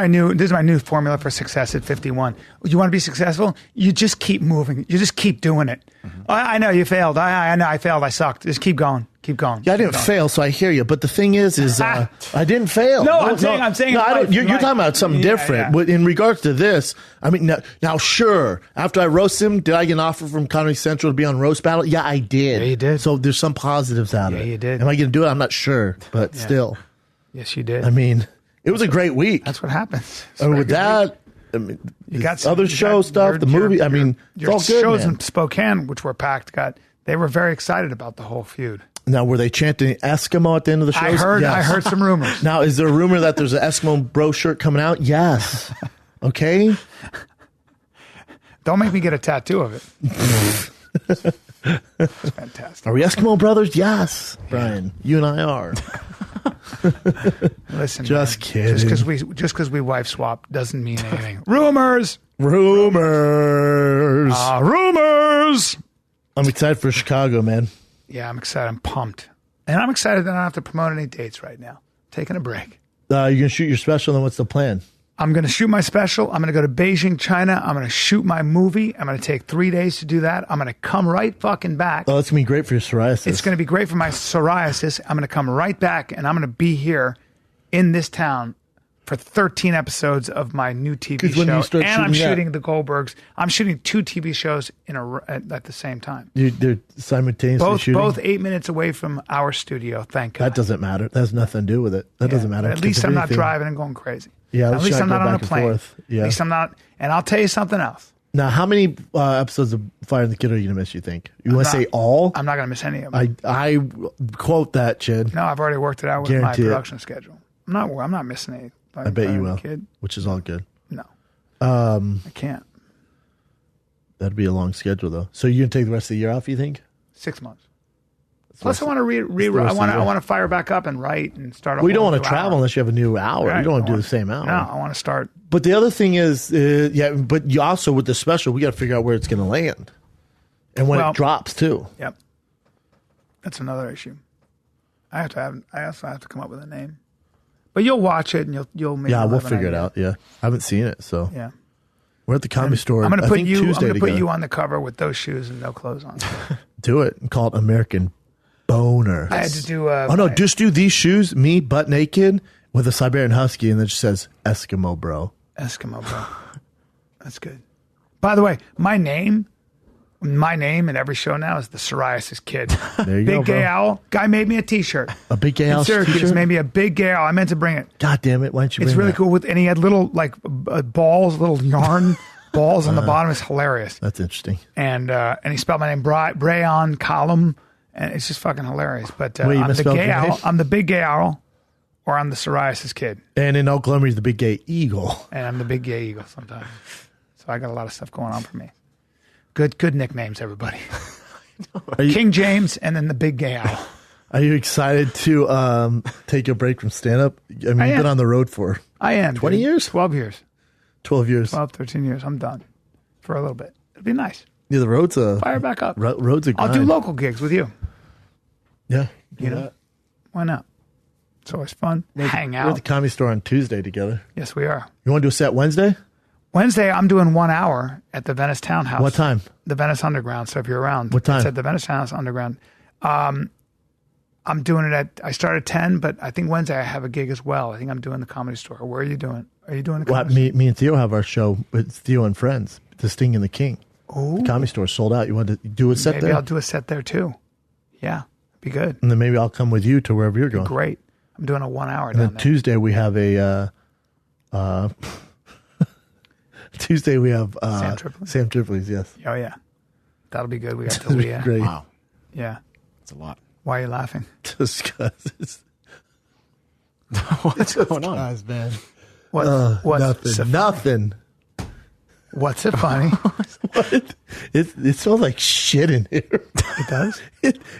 my new formula for success at 51. You want to be successful? You just keep moving. You just keep doing it. I know you failed. I know I failed. I sucked. Just keep going. Keep going. Yeah, I didn't Keep going. fail, so I hear you. But the thing is I didn't fail. No, I'm saying. No, I don't, life, you're life. talking about something Yeah, different. yeah. But in regards to this, I mean, now, sure. After I roast him, did I get an offer from Comedy Central to be on Roast Battle? Yeah, I did. Yeah, you did. So there's some positives out of Yeah, it. you did. Am I going to do it? I'm not sure, but still, Yes, you did. I mean, it was a great week. That's what happens. It's And very with good week. that, I mean, You got this some- other you show got stuff, your- the movie. I mean, your it's all good, shows man. in Spokane, which were packed, they were very excited about the whole feud. Now, were they chanting Eskimo at the end of the show? I heard some rumors. Now, is there a rumor that there's an Eskimo bro shirt coming out? Yes. Okay. Don't make me get a tattoo of it. It's fantastic. Are we Eskimo brothers? Yes, Brian. You and I are. Listen, Just man, kidding. Just because we wife swap doesn't mean anything. Rumors. Rumors. Rumors. I'm excited for Chicago, man. Yeah, I'm excited. I'm pumped. And I'm excited that I don't have to promote any dates right now. Taking a break. You're going to shoot your special, then what's the plan? I'm going to shoot my special. I'm going to go to Beijing, China. I'm going to shoot my movie. I'm going to take 3 days to do that. I'm going to come right fucking back. Oh, that's going to be great for your psoriasis. It's going to be great for my psoriasis. I'm going to come right back, and I'm going to be here in this town for 13 episodes of my new TV 'Cause when show. you start And I'm shooting that- shooting the Goldbergs. I'm shooting 2 TV shows at the same time. They're simultaneously shooting? Both 8 minutes away from our studio, thank God. That doesn't matter. That has nothing to do with it. That doesn't matter. At Because least if I'm not anything- driving and going crazy. Yeah, At let's least not I'm go not on a back and plane. forth. Yeah. At least I'm not. And I'll tell you something else. Now, how many episodes of Fire and the Kid are you going to miss, you think? You want to say all? I'm not going to miss any of them. I quote that, Chid. No, I've already worked it out with Guarantee my it. production schedule. I'm not missing any. I bet you will, Kid. which is all good. No, I can't. That'd be a long schedule, though. So you're going to take the rest of the year off, you think? 6 months. Plus, I want to the I rest of want the year. to fire back up and write and start. Well, you don't whole want new to travel hour. unless you have a new hour. Right. You don't want I to do the same hour. No, I want to start. But the other thing is, but you also, with the special, we got to figure out where it's going to land. And when Well- it drops, too. Yep, that's another issue. I also have to come up with a name. But you'll watch it and you'll maybe Yeah, we'll have an figure it idea. out. Yeah. I haven't seen it, so. Yeah. We're at the Comedy Store. I'm going to I put think you. I'm Tuesday going to put together. you on the cover with those shoes and no clothes on. Do it and call it American Boner. I had to do. Oh, no, just do these shoes, me, butt naked, with a Siberian Husky, and then it just says Eskimo, bro. Eskimo, bro. That's good. By the way, my name in every show now is the Psoriasis Kid. There you Big go, bro. Gay Owl. Guy made me a T-shirt. A big gay In house Syracuse t-shirt? made me a Big Gay Owl. I meant to bring it. God damn it. Why don't you It's bring really that? cool. And he had little like balls, little yarn balls on the bottom. It's hilarious. That's interesting. And he spelled my name Bryan Column, and it's just fucking hilarious. But Wait, you I'm the misspelled Gay your name? Owl. I'm the Big Gay Owl, or I'm the Psoriasis Kid, And in Oklahoma, he's the big gay eagle. and I'm the Big Gay Eagle sometimes. So I got a lot of stuff going on for me. Good nicknames, everybody. King James, and then the big gay owl. Are you excited to take a break from stand-up? I mean, you've been on the road for I am 20 dude. years? 12 years. 12 years. 12, 13 years. I'm done for a little bit. It'd be nice. Yeah, the road's a... Fire back up. Road's a grind. I'll do local gigs with you. Yeah. You know? Why not? It's always fun. Hang We're at out. the Comedy Store on Tuesday together. Yes, we are. You want to do a set Wednesday? Wednesday, I'm doing 1 hour at the Venice Townhouse. What time? The Venice Underground. So if you're around. What time? It's at the Venice Townhouse Underground. I'm doing it I start at 10, but I think Wednesday I have a gig as well. I think I'm doing the Comedy Store. Where are you doing? Are you doing the Well, Comedy me and Theo have our show with Theo and Friends, The Sting and the King. Oh. The Comedy Store sold out. You want to do a set Maybe there? I'll do a set there too. Yeah, be good. And then maybe I'll come with you to wherever you're going. Great. I'm doing a 1 hour And down then there. Tuesday we have a... Tuesday we have... Sam Tripoli? Sam Tripoli's, yes. Oh, yeah. That'll be good. We got That'll be Talia. great. Wow, Yeah. that's a lot. Why are you laughing? Just because it's... What's going on? Guys, man. What's Nothing. so, Nothing. What's it funny? What? It smells like shit in here. It does?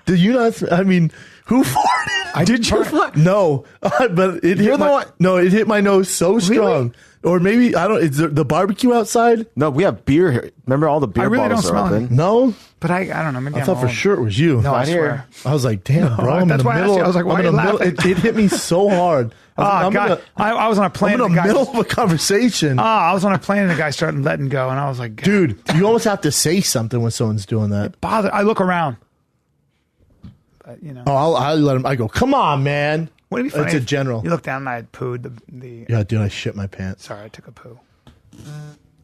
Do you not? I mean, who farted? I did you fart? No, but it You're hit the my, one- no, it hit my nose so strong. Or maybe I don't. Is there the barbecue outside? No, we have beer here. Remember all the beer I really bottles don't are smell open? No, But I don't know. Maybe I I'm thought for old. sure it was you. No, I Not here. swear. I was like, damn, bro. I'm that's in the why I asked middle. you. I was like, why I'm are in you the middle. laughing? It hit me so hard. I was Oh, like, God. I was on a plane. I'm in and the the middle guy, of a conversation. I was on a plane and the guy started letting go. And I was like, God, Dude, you almost have to say something when someone's doing that. bother. I look around. But, you know. Oh, I'll let him. I go, come on, man. Would it be funny It's a if general. You look down and I had pooed the Yeah, dude, I shit my pants. Sorry, I took a poo.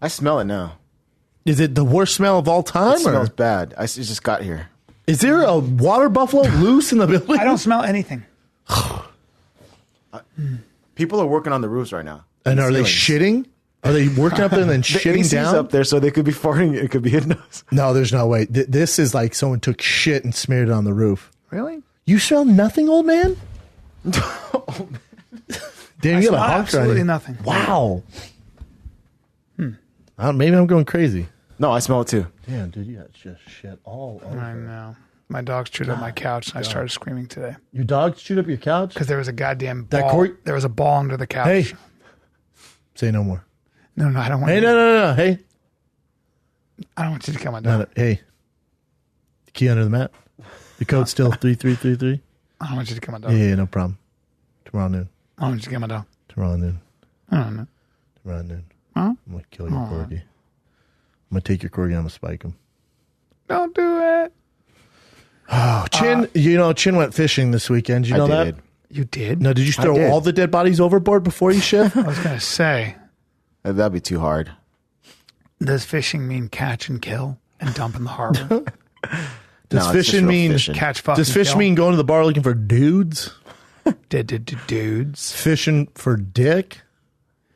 I smell it now. Is it the worst smell of all time? It smells Or bad. It just got here. is there a water buffalo loose in the building? I don't smell anything. People are working on the roofs right now. And are they Ceilings. shitting? Are they working up there and then The shitting AC's down? up there, so they could be farting. It could be hitting us. No, there's no way. This is like someone took shit and smeared it on the roof. Really? You smell nothing, old man? Damn, you got a smell honker on absolutely you. nothing. Wow. Maybe I'm going crazy. No, I smell it too. Damn, dude, you got just shit all over. I know. My dogs chewed up my couch and I started screaming today. Your dog chewed up your couch? Because there was a goddamn That ball. Corey- There was a ball under the couch. Hey. Say no more. No, I don't want Hey, you. no. Hey. I don't want you to kill my dog. No. Hey. The key under the mat. The code's still 3333. I don't want you to kill my dog. Yeah, no problem. Tomorrow noon. I don't want you to kill my dog. Tomorrow noon. I don't know. Tomorrow noon. Huh? I'm going to kill your corgi. I'm going to take your corgi and I'm going to spike him. Don't do it. Oh, Chin went fishing this weekend. Did you know I that? did. You did? No, did you throw did. all the dead bodies overboard before you shift? I was going to say, That'd be too hard. does fishing mean catch and kill and dump in the harbor? Does No, it's just fishing real mean fishing. Catch, fucking Does fish kill? mean going to the bar looking for dudes? Dudes. Fishing for dick?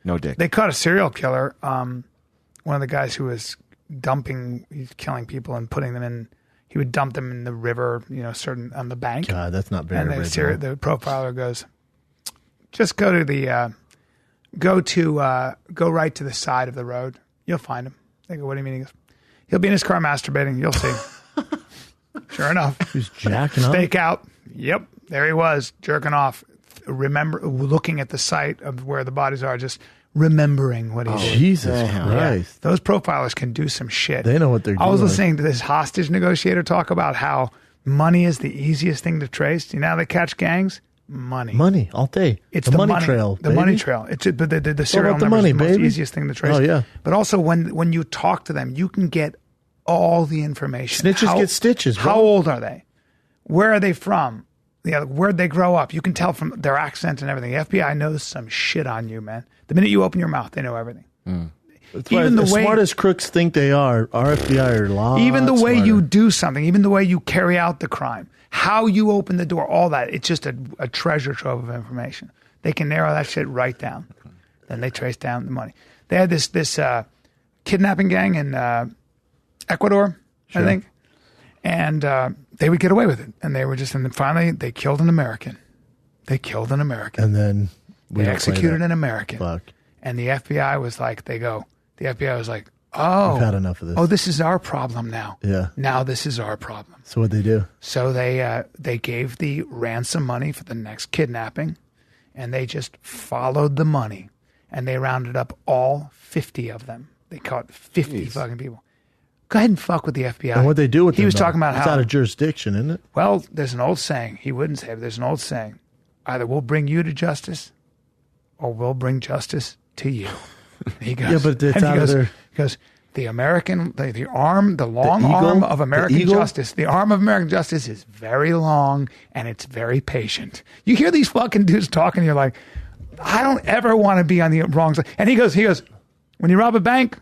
No dick. They caught a serial killer. One of the guys who was he's killing people and putting them in. He would dump them in the river, certain on the bank. God, that's not very And original. the profiler goes, just go to the, go right to the side of the road. You'll find him. They go, what do you mean? He goes, he'll be in his car masturbating. You'll see. Sure enough. He's jacking up. Stake out. Yep. There he was, jerking off. Remember, looking at the site of where the bodies are, just remembering what he did. Jesus Damn. Christ. Those profilers can do some shit. They know what they're I was doing. listening to this hostage negotiator talk about how money is the easiest thing to trace. You know how they catch gangs? Money. Money all day. It's the money trail. The baby. money trail. It's but the serial about the number money, is the most baby. easiest thing to trace. Oh, yeah. But also when you talk to them, you can get all the information. Snitches get stitches, bro. How old are they? Where are they from? Yeah, where'd they grow up? You can tell from their accent and everything. The FBI knows some shit on you, man. The minute you open your mouth, they know everything. That's why even the as way- smart as crooks think they are, our FBI are a lot Even the way smarter. you do something, even the way you carry out the crime, how you open the door, all that. It's just a treasure trove of information. They can narrow that shit right down. Then they trace down the money. They had this kidnapping gang in Ecuador, I think, and they would get away with it. And they were just, and then finally they killed an American. They killed an American. And then we They don't play executed that. an American. Fuck. And the FBI was like, the FBI was like, Oh. We've had enough of this. Oh, this is our problem now. Yeah. Now this is our problem. So what'd they do? So they gave the ransom money for the next kidnapping, and they just followed the money, and they rounded up all 50 of them. They caught 50 fucking people. Go ahead and fuck with the FBI. And what'd they do with them? He was talking about it's how... out of jurisdiction, isn't it? Well, there's an old saying. He wouldn't say it, but there's an old saying. Either we'll bring you to justice, or we'll bring justice to you. He goes, Yeah, but it's out of their... He goes, the American, the arm, the long arm of American justice, the arm of American justice is very long and it's very patient. You hear these fucking dudes talking, you're like, I don't ever want to be on the wrong side. And he goes, when you rob a bank,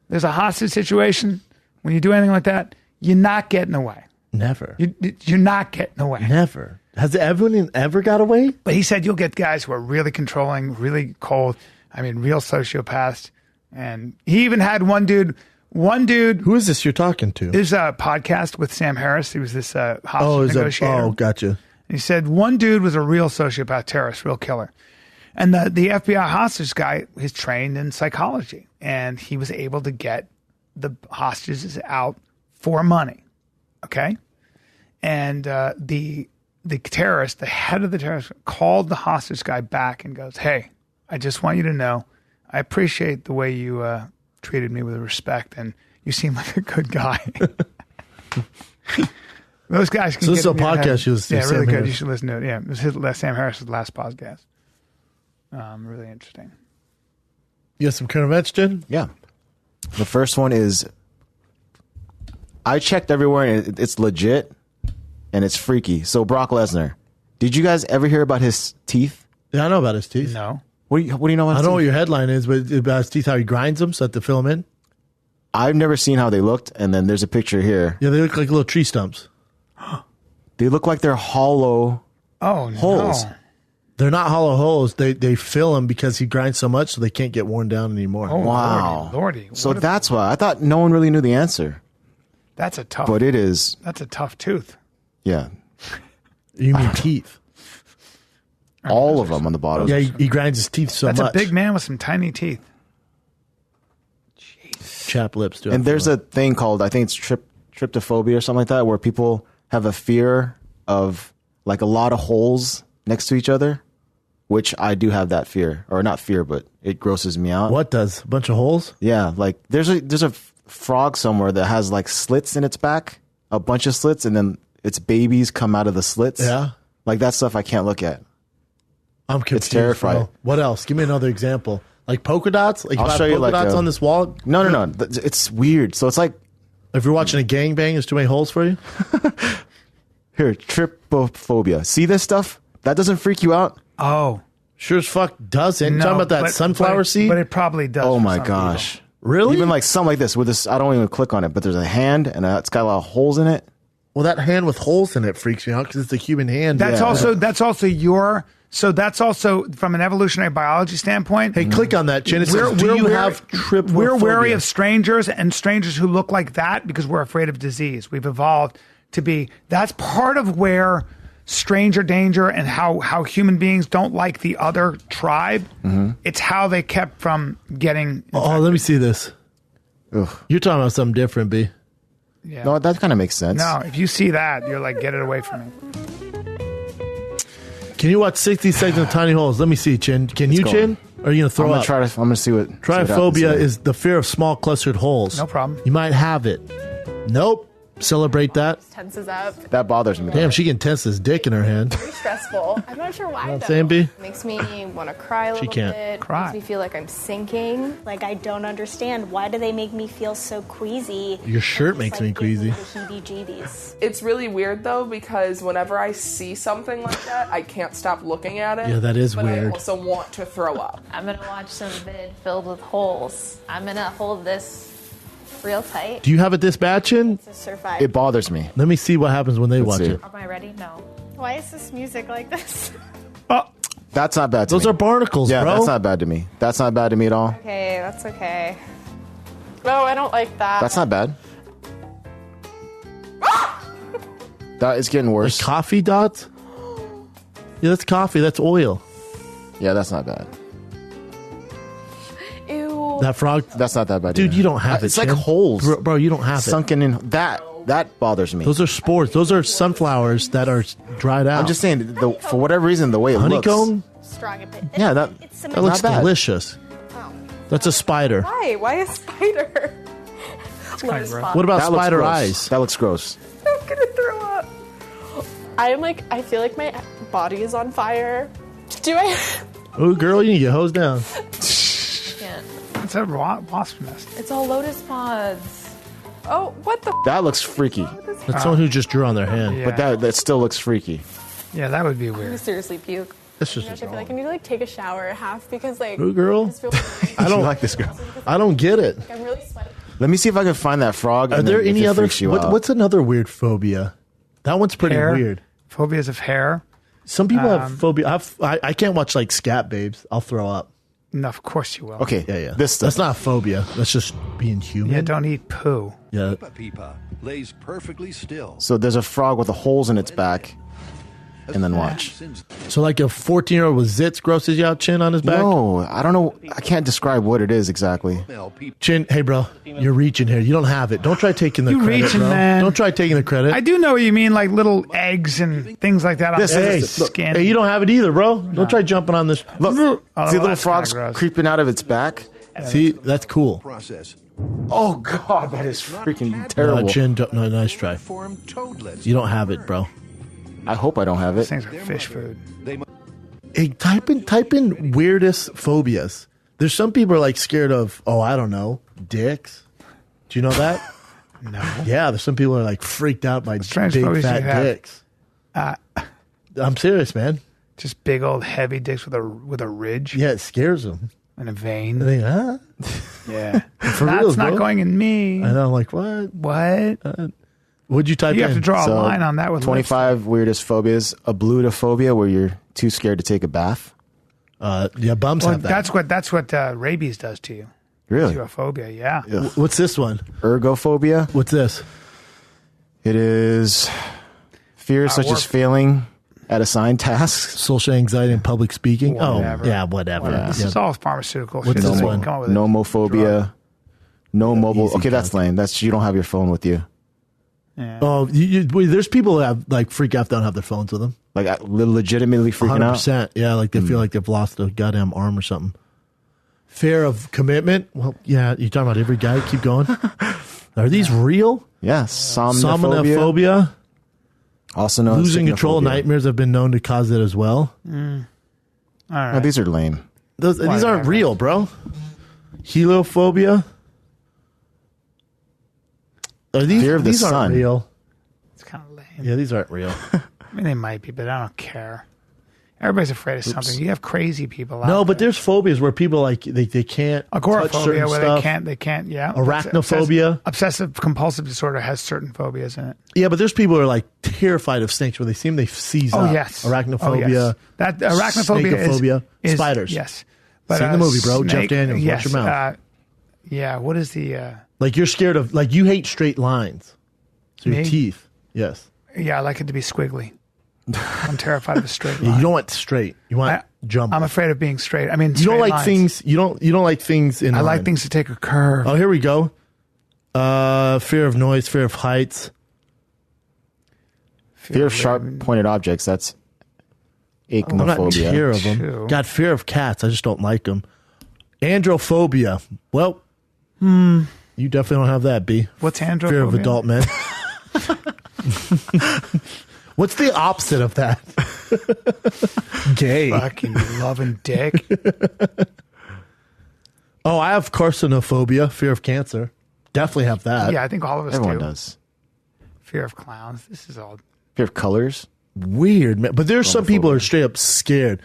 there's a hostage situation. When you do anything like that, you're not getting away. Never. You're not getting away. Never. Has everyone ever got away? But he said you'll get guys who are really controlling, really cold. I mean, real sociopaths. And he even had one dude. Who is this you're talking to? There's a podcast with Sam Harris. He was this hostage negotiator. Gotcha. He said one dude was a real sociopath terrorist, real killer. And the FBI hostage guy is trained in psychology. And he was able to get the hostages out for money. Okay? And the terrorist, the head of the terrorist, called the hostage guy back and goes, hey, I just want you to know, I appreciate the way you treated me with respect, and you seem like a good guy. Those guys can So this is a podcast. you listen to. Yeah, really Sam good. Harris. You should listen to it. Yeah, it was Sam Harris's last podcast. Really interesting. You got some current events, Jen? Yeah. The first one is I checked everywhere and it's legit and it's freaky. So Brock Lesnar, did you guys ever hear about his teeth? Yeah, I know about his teeth. No. What do you know about his I don't know what teeth? your headline is, but about his teeth, how he grinds them so that to fill them in. I've never seen how they looked, and then there's a picture here. Yeah, they look like little tree stumps. They look like they're hollow holes. No. They're not hollow holes. They fill them because he grinds so much so they can't get worn down anymore. Oh, Wow. Lordy. So that's why. I thought no one really knew the answer. That's a tough. But it is, That's a tough tooth. yeah. You mean teeth? All of them on the bottom. Yeah, he grinds his teeth so That's much. a big man with some tiny teeth. Chap lips. Do And there's a thing called, I think it's tryptophobia or something like that, where people have a fear of like a lot of holes next to each other, which I do have that fear. Or not fear, but it grosses me out. What does? A bunch of holes? Yeah, like there's a frog somewhere that has like slits in its back, a bunch of slits, and then its babies come out of the slits. Yeah. Like that stuff I can't look at. I'm confused. terrifying. Bro. What else? Give me another example. Like polka dots? Like I'll if I show have you polka like dots a- on this wall? No. It's weird. So it's like, If you're watching a gangbang, there's too many holes for you? here, trypophobia. See this stuff? That doesn't freak you out? Oh. Sure as fuck doesn't. No, Talking about that but- sunflower but it- seed? But it probably does. Oh for my some gosh. Really? Even like something like this with this, I don't even click on it, but there's a hand and it's got a lot of holes in it. Well, that hand with holes in it freaks me out because it's a human hand. That's Yeah. that's also from an evolutionary biology standpoint. Hey, click on that, Jen. It says, do you have trypophobia? We're wary of strangers and strangers who look like that because we're afraid of disease. We've evolved to be. That's part of where stranger danger and how human beings don't like the other tribe. It's how they kept from getting. Oh, let me see this. Ugh. You're talking about something different, B. Yeah. No, that kind of makes sense. No, if you see that, you're like, get it away from me. Can you watch 60 seconds of tiny holes? Let me see, Chin. Can you, go. Chin? Or are you going to throw I'm up? gonna see what. Trypophobia is the fear of small clustered holes. No problem. You might have it. Nope. Celebrate that. Tenses up. that bothers me. Damn, she can tense this dick in her hand. Very stressful. I'm not sure why. what I'm though. saying, B? Makes me want to cry a little can't. bit. Cry. Makes me feel like I'm sinking. Like, I don't understand. Why do they make me feel so queasy? Your shirt It's makes like me queasy. giving me the heebie-jeebies. It's really weird though because whenever I see something like that, I can't stop looking at it. Yeah, that is but weird. I also want to throw up. I'm gonna watch some vid filled with holes. I'm gonna hold this real tight. Do you have it this bad, Chin? To survive. It bothers me. Let me see what happens when they Let's watch see. it. Am I ready? No. Why is this music like this? Oh, That's not bad to Those me. are barnacles, Yeah, bro. that's not bad to me. That's not bad to me at all. Okay, that's okay. No, I don't like that. That's not bad. That is getting Like worse. coffee dots? Yeah, that's coffee. That's oil. Yeah, that's not bad. Ew. That frog? That's not that bad. Dude, either. you don't have it. It's like Chin. holes. Bro, you don't have it. Sunken in. That bothers me. Those are spores. Those are sunflowers that are dried out. I'm just saying, for whatever reason, the way it honeycomb. Strong a bit. Yeah, that That looks not bad. delicious. That's a spider. Why? Why a spider? kinda gross. What about that looks spider gross. eyes? That looks gross. I'm gonna throw up. I feel like my body is on fire. Do I? Oh, girl, you need to get hosed down. Can't. It's a wasp nest. It's all lotus pods. Oh, what the? That looks freaky. That's someone who just drew on their hand. Yeah. But that still looks freaky. Yeah, that would be I weird. seriously puke. That's just I feel like I need to like take a shower half because like Ooh, girl. I just feel I don't like this girl. I don't get it. I'm really sweaty. Let me see if I can find that frog. Are and there then if any it other? freaks you out. What's another weird phobia? That one's pretty Hair. weird. Phobias of hair. Some people have phobia. I can't watch like scat babes. I'll throw up. No, of course you will. Okay, Yeah. This That's stuff. not a phobia. That's just being human. Yeah, don't eat poo. Yeah. Peepa lays perfectly still. So there's a frog with the holes in its back, and then watch. So like a 14-year-old with zits grosses you out, Chin, on his back. No, I don't know. I can't describe what it is exactly. Chin, hey bro, you're reaching here. You don't have it. Don't try taking the You credit, reaching, bro. man. Don't try taking the credit. I do know what you mean, like little eggs and things like that on This the is- look, skin. Hey, you don't have it either, bro. Don't try jumping on this. Look, Oh, see well, little that's frogs kinda gross. creeping out of its back. See, that's cool. Process. Oh God, that is freaking terrible. Chin, no, nice try. Form toadlets. You don't have it, bro. I hope I don't have These it. things are fish food. Hey, type in weirdest phobias. There's some people are like scared of, I don't know, dicks. Do you know that? No. Yeah, there's some people are like freaked out by strange big phobias fat you have? dicks. I'm serious, man. Just big old heavy dicks with a ridge Yeah, it scares them. and a vein. They think, huh? Yeah. For That's reals, not bro. going in me. I know, I'm like, what? What? What'd you type You in? have to draw So, a line on that with 25 weirdest phobias. Ablutophobia, where you're too scared to take a bath. Yeah, bums Well, have that. that's what rabies does to you. Really? To a phobia, yeah. Ugh. What's this one? Ergophobia. What's this? It is fear such work. as failing at assigned tasks. Social anxiety and public speaking. Whatever. Oh, yeah, whatever. This Yeah. is all pharmaceutical What's shit. this So one? you can come up with a Nomophobia. drug. No mobile. easy Okay, that's count. lame. That's you don't have your phone with you. Yeah. Oh, there's people that have like freak out, don't have their phones with them. Like legitimately freaking out. 100%. Yeah, like they feel like they've lost a goddamn arm or something. Fear of commitment. Well, yeah, you're talking about every guy. Keep going. Are these real? Yeah, somnophobia. Somnophobia. Also known Losing as control. sychnophobia. Nightmares have been known to cause it as well. All No, right. these are lame. These aren't Whatever. real, bro. Heliophobia. Are these? Fear of the these aren't sun. real. It's kind of lame. Yeah, these aren't real. I mean, they might be, but I don't care. Everybody's afraid of something. You have crazy people out No, but there. there's phobias where people like they can't touch Agoraphobia, certain where stuff. they can't, yeah. Arachnophobia. Obsessive compulsive disorder has certain phobias in it. Yeah, but there's people who are like terrified of snakes where they seem they seize Oh, up. yes. Arachnophobia. Oh, yes. That arachnophobia snakeophobia. is Spiders. Yes. Seen the movie, bro. Jeff Daniels, watch Yes. your mouth. Yeah. What is the? Like you're scared of like you hate straight lines. So your Me? teeth. Yes. Yeah, I like it to be squiggly. I'm terrified of a straight Yeah, line. you don't want straight. You want jump. I'm afraid of being straight. I mean, you don't straight like lines. things. You don't like things in. I like line. things to take a curve. Oh, here we go. Fear of noise. Fear of heights. Fear of sharp pointed objects. That's I'm not achnophobia. fear of them. True. Got fear of cats. I just don't like them. Androphobia. Well, you definitely don't have that, B. What's androphobia? Fear of adult men. What's the opposite of that? Gay. Fucking loving dick. Oh, I have carcinophobia, fear of cancer. Definitely have that. Yeah, I think all of us Everyone do. does. Fear of clowns. This is all. Fear of colors. Weird, man. But there's some people who are straight up scared.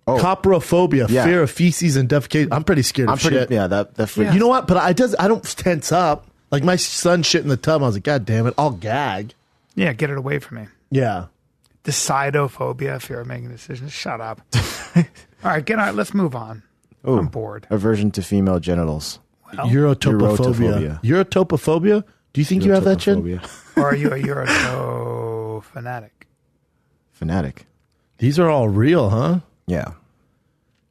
Oh, Coprophobia, Yeah. fear of feces and defecation. I'm pretty scared I'm of pretty. shit. Yeah, that freaks. You know what? But I don't tense up. Like my son shit in the tub. I was like, God damn it, I'll gag. Yeah, get it away from me. Yeah. Decidophobia, fear of making decisions. Shut up. All right, let's move on. Ooh, I'm bored. Aversion to female genitals. Urotopophobia. Urotopophobia? Do you think you have that, Chin? Urotopophobia. Or are you a Euroto fanatic? Fanatic. These are all real, huh? Yeah.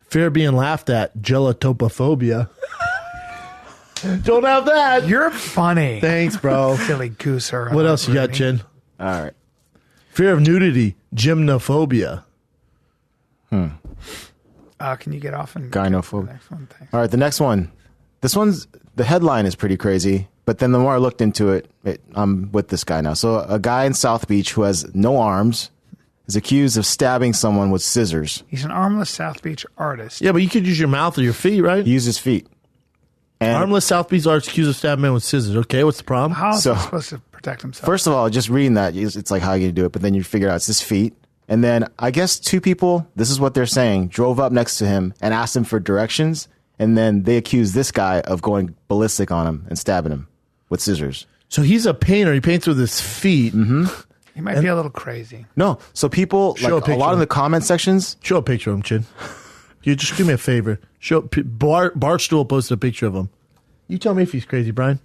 Fear of being laughed at. Gelatopophobia. Don't have that. You're funny. Thanks, bro. Silly gooser. What else you got, Chin? All right. Fear of nudity, gymnophobia. Can you get off and Gynophobia. Next one, thanks. All right, the next one. The headline is pretty crazy, but then the more I looked into it, I'm with this guy now. So a guy in South Beach who has no arms is accused of stabbing someone with scissors. He's an armless South Beach artist. Yeah, but you could use your mouth or your feet, right? He used his feet. And Armless South Beach artist accused of stabbing man with scissors. Okay, what's the problem? How is So- he supposed to protect himself? first of all, just reading that, it's like, how are you going to do it? But then you figure out it's his feet. And then I guess two people, this is what they're saying, drove up next to him and asked him for directions. And then they accused this guy of going ballistic on him and stabbing him with scissors. So he's a painter. He paints with his feet. Mm-hmm. he might be a little crazy. No, so people, Show a like a picture. lot of the comment sections, Show a picture of him, Chin. You just do me a favor. Barstool posted a picture of him. You tell me if he's crazy, Brian.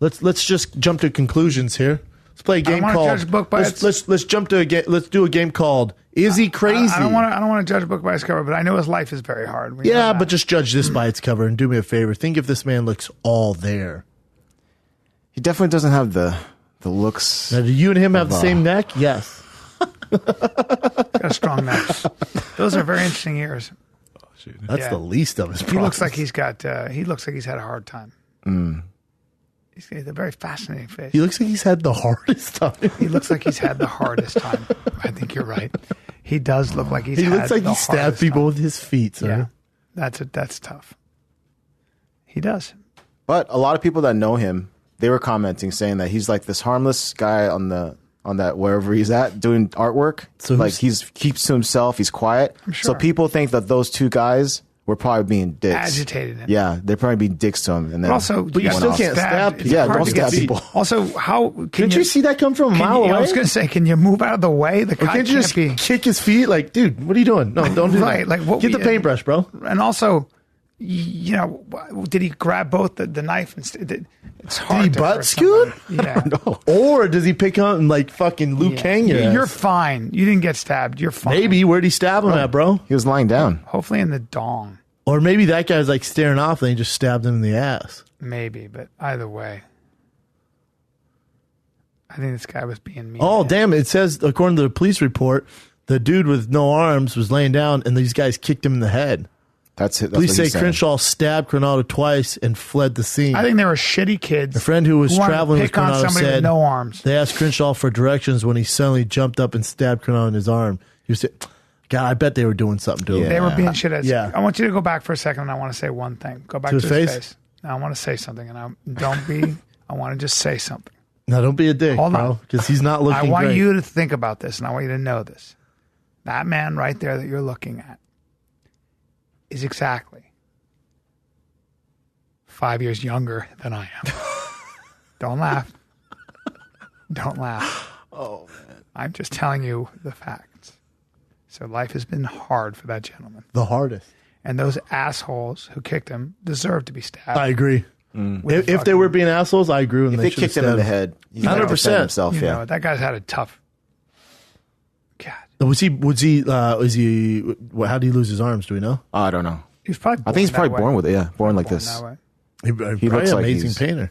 Let's just jump to conclusions here. Let's play a game wanna called. judge a book by Let's jump to a game. Let's do a game called Is He Crazy? I don't want to judge a book by its cover, but I know his life is very hard. We know Yeah, that. but just judge this by its cover and do me a favor. Think if this man looks all there. he definitely doesn't have the looks. Now, do you and him have the same neck? Yes. got a strong neck. Those are very interesting ears. That's Yeah. the least of his He problems. looks like he's got. He looks like he's had a hard time. He's got a very fascinating face. He looks like he's had the hardest time. He looks like he's had the hardest time. I think you're right. He does look like he's. He had looks like the he stabbed hardest people time. with his feet, sir. Yeah, that's tough. He does. But a lot of people that know him, they were commenting saying that he's like this harmless guy on that wherever he's at doing artwork. So like he's keeps to himself. He's quiet. I'm sure. So people think that those two guys were probably being dicks. Agitated him. Yeah, they're probably being dicks to him. And then But also, But you got still can't stabbed. stab It's people. Yeah, hard don't to get stab people. Also, how Can't you see that come from a can mile you- away? I was going to say, can you move out of the way? The Or guy can't you just be. kick his feet? Like, dude, what are you doing? No, don't do Right, that. like, what Get the we- paintbrush, bro. And also, you know, did he grab both the knife and it's hard. he to butt for scoot? somebody- Yeah. Or does he pick up and like fucking Liu Yeah. Kang your You're ass? fine. You didn't get stabbed. You're fine. Maybe. Where'd he stab him at, bro? he was lying down. Hopefully in the dong. Or maybe that guy's like staring off and he just stabbed him in the ass. Maybe, but either way, I think this guy was being mean. Oh, man. damn. It says, according to the police report, the dude with no arms was laying down and these guys kicked him in the head. That's it. That's Police what say he's saying. Crenshaw stabbed Coronado twice and fled the scene. I think they were shitty kids. A friend who was wanted to traveling with pick on Coronado somebody said with no arms. they asked Crenshaw for directions when he suddenly jumped up and stabbed Coronado in his arm. He was, God, I bet they were doing something to him. They were being shit at. Yeah. I want you to go back for a second, and I want to say one thing. Go back To to, his his face? face. Now, I want to say something, and don't be. I want to just say something. Now, don't be a dick, Hold bro, on. because he's not looking I want great. you to think about this, and I want you to know this. That man right there that you're looking at is exactly 5 years younger than I am. Don't laugh. Don't laugh. Oh, man. I'm just telling you the facts. So life has been hard for that gentleman. The hardest. And those assholes who kicked him deserve to be stabbed. I agree. with If they were being assholes, I agree with them. If they kicked him in the head, he's gotta 100%. defend himself. you Yeah. know, that guy's had a tough. God, Was he, how did he lose his arms? Do we know? I don't know. he was probably. I think he's born that probably born way. with it. Yeah, born like Born this. that way. He looks probably like amazing he's- painter.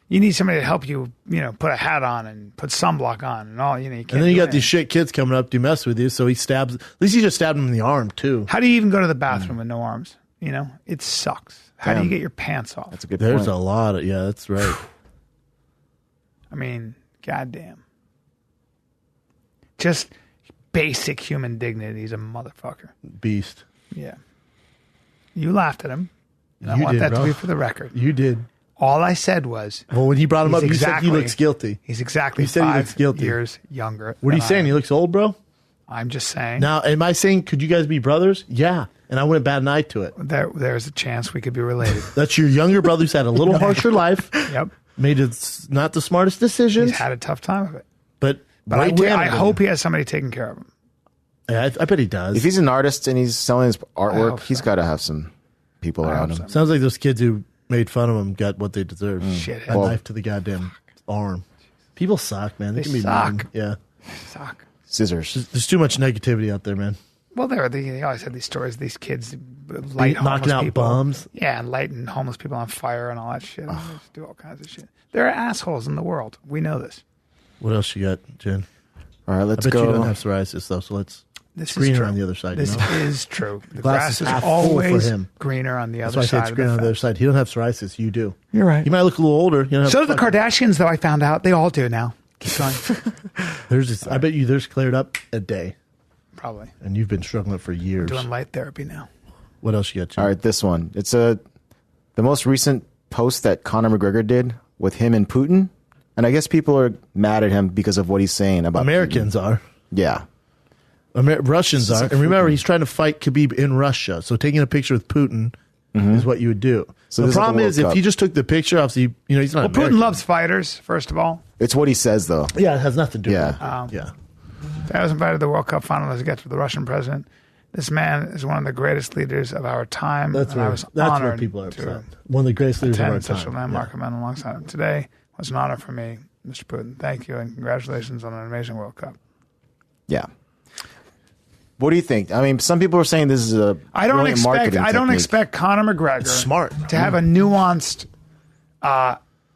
You need somebody to help you. You know, put a hat on and put sunblock on and all. You know, you can't. And then you do got these anything. shit kids coming up to mess with you, so he stabs. At least he just stabbed him in the arm, too. How do you even go to the bathroom with no arms? You know, it sucks. How do Damn. you get your pants off? That's a good There's point. a lot of, yeah, that's right. I mean, goddamn. Just basic human dignity. He's a motherfucker. Beast. Yeah. You laughed at him. And I You want did, that bro. to be for the record. You did. All I said was Well, when he brought him He's up, you said exactly- he looks guilty. he's exactly You said he looks 5 guilty. years younger. What are you than I saying? am. He looks old, bro? I'm just saying. Now, am I saying, could you guys be brothers? Yeah. And I wouldn't bat an eye to it. There's a chance we could be related. That's your younger brother who's had a little harsher life, Yep. made not the smartest decisions, He's had a tough time of it. but But way I tanner hope than he has somebody taking care of him. you. Yeah, I bet he does. If he's an artist and he's selling his I artwork, hope he's so. got to have some people around hope him. so. Sounds like those kids who made fun of him got what they deserve. Shithead. A Well- knife to the goddamn arm. People suck, man. They They can be suck. mean. Yeah. Suck. Scissors. There's too much negativity out there, man. Well, they always had these stories. These kids light knocking homeless out people. bombs. Yeah, and lighting homeless people on fire and all that shit. They just do all kinds of shit. There are assholes in the world. We know this. What else you got, Jen? All right, let's I bet go. you don't have psoriasis though, so let's This screen is her true. on the other side. This you know? is true. The Glass grass is is half full for always him. greener on the That's other why I side. said screen on the other side. He don't have psoriasis. You do. You're right. You might look a little older. You don't have So do the fucking- Kardashians, though. I found out they all do now. Keep going. I bet you there's cleared up a day, Probably and you've been struggling for years. doing light therapy now. What else you got, Jen? All right, this one. It's the most recent post that Conor McGregor did with him and Putin, and I guess people are mad at him because of what he's saying about Americans Putin. are. Yeah, Russians This is are. like And remember, freaking- he's trying to fight Khabib in Russia. So taking a picture with Putin is what you would do. So the this is the problem World is, if Cup. he just took the picture, obviously, he's not Well, American. Putin loves fighters, first of all. it's what he says though. Yeah, it has nothing to do Yeah. with that. Yeah. I was invited to the World Cup final as a guest with the Russian president. This man is one of the greatest leaders of our time. That's and I where, was that's honored where people are to upset. One of the greatest leaders of our attend such a time. landmark event alongside him. Today was an honor for me, Mr. Putin. Thank you and congratulations on an amazing World Cup. Yeah. What do you think? I mean, some people are saying this is a brilliant marketing I don't technique. expect Conor McGregor It's smart. to have a nuanced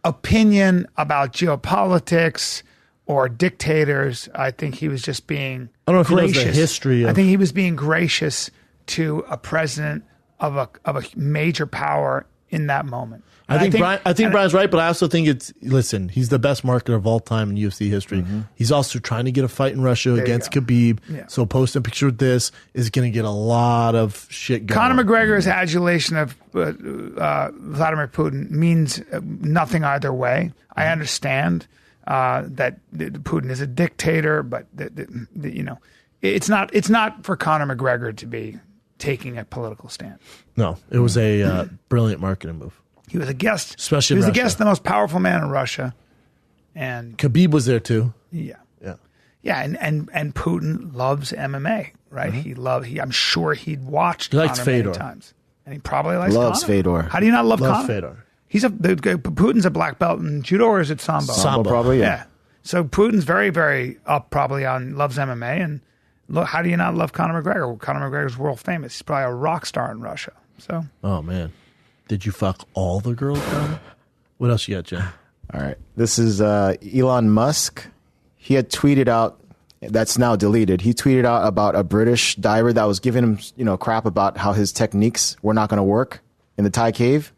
opinion about geopolitics or dictators. I think he was just being I don't know if he knows gracious. the history of- I think he was being gracious to a president of a major power in that moment. I And think Brian's right, but I also think listen, he's the best marketer of all time in UFC history. He's also trying to get a fight in Russia you against go. Khabib. Yeah. So posting a picture with this is going to get a lot of shit going. Conor McGregor's adulation of Vladimir Putin means nothing either way. I understand that Putin is a dictator, but it's not for Conor McGregor to be taking a political stand. No, it was a brilliant marketing move. He was a guest, Especially he was in a guest, Russia. the most powerful man in Russia, and Khabib was there too. yeah. Yeah. And Putin loves MMA, right? I'm sure he'd watched He likes Conor many Fedor. times, and he probably likes Loves Conor. Fedor. How do you not love Loves Conor? Fedor. Putin's a black belt in judo, or is it sambo? Sambo. Probably, Yeah. So Putin's very, very up probably on loves MMA, and look, how do you not love Conor McGregor? Well, Conor McGregor's world famous. He's probably a rock star in Russia. So Oh man, did you fuck all the girls, Brian? What else you got, Jen? All right. This is Elon Musk. He had tweeted out, that's now deleted. He tweeted out about a British diver that was giving him, crap about how his techniques were not going to work in the Thai cave.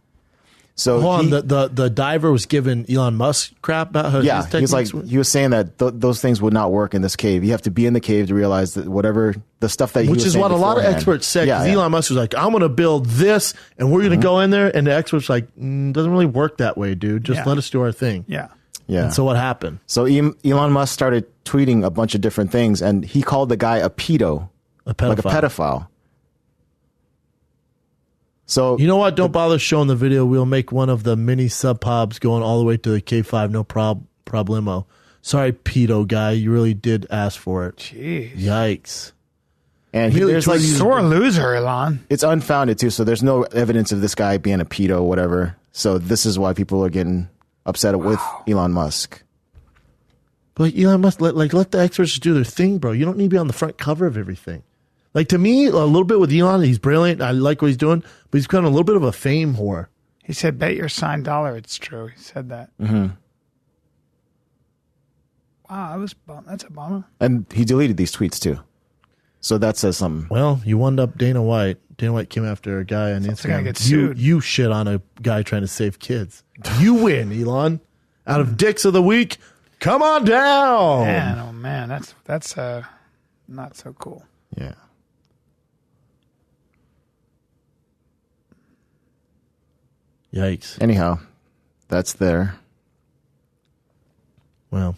So Hold on, the diver was giving Elon Musk crap about how yeah, his techniques he was saying that those things would not work in this cave. You have to be in the cave to realize that whatever the stuff that he Which was is saying what a lot of beforehand. experts said. Yeah, Because yeah. Elon Musk was like, I'm going to build this, and we're going to go in there. And the experts were like, doesn't really work that way, dude. Just Yeah. let us do our thing. yeah. Yeah. And so what happened? So Elon Musk started tweeting a bunch of different things, and he called the guy a pedo, A pedophile. like a pedophile. So You know what? Don't bother showing the video. We'll make one of the mini sub pubs going all the way to the K5. No problemo. Sorry, pedo guy. You really did ask for it. Jeez. Yikes. and Really there's like Sore loser, Elon. it's unfounded too. So there's no evidence of this guy being a pedo, or whatever. So this is why people are getting upset with Elon Musk. But Elon Musk, let the experts do their thing, bro. You don't need to be on the front cover of everything. Like, to me, a little bit with Elon, he's brilliant. I like what he's doing, but he's become a little bit of a fame whore. He said, bet your signed dollar it's true. He said that. Wow, that's a bummer. And he deleted these tweets too. So that says something. Well, you wound up Dana White. Dana White came after a guy on gonna Instagram. get sued. You shit on a guy trying to save kids. You win, Elon. Out of dicks of the week, come on down. Man, oh man, that's not so cool. Yeah. Yikes. Anyhow, that's there. Well,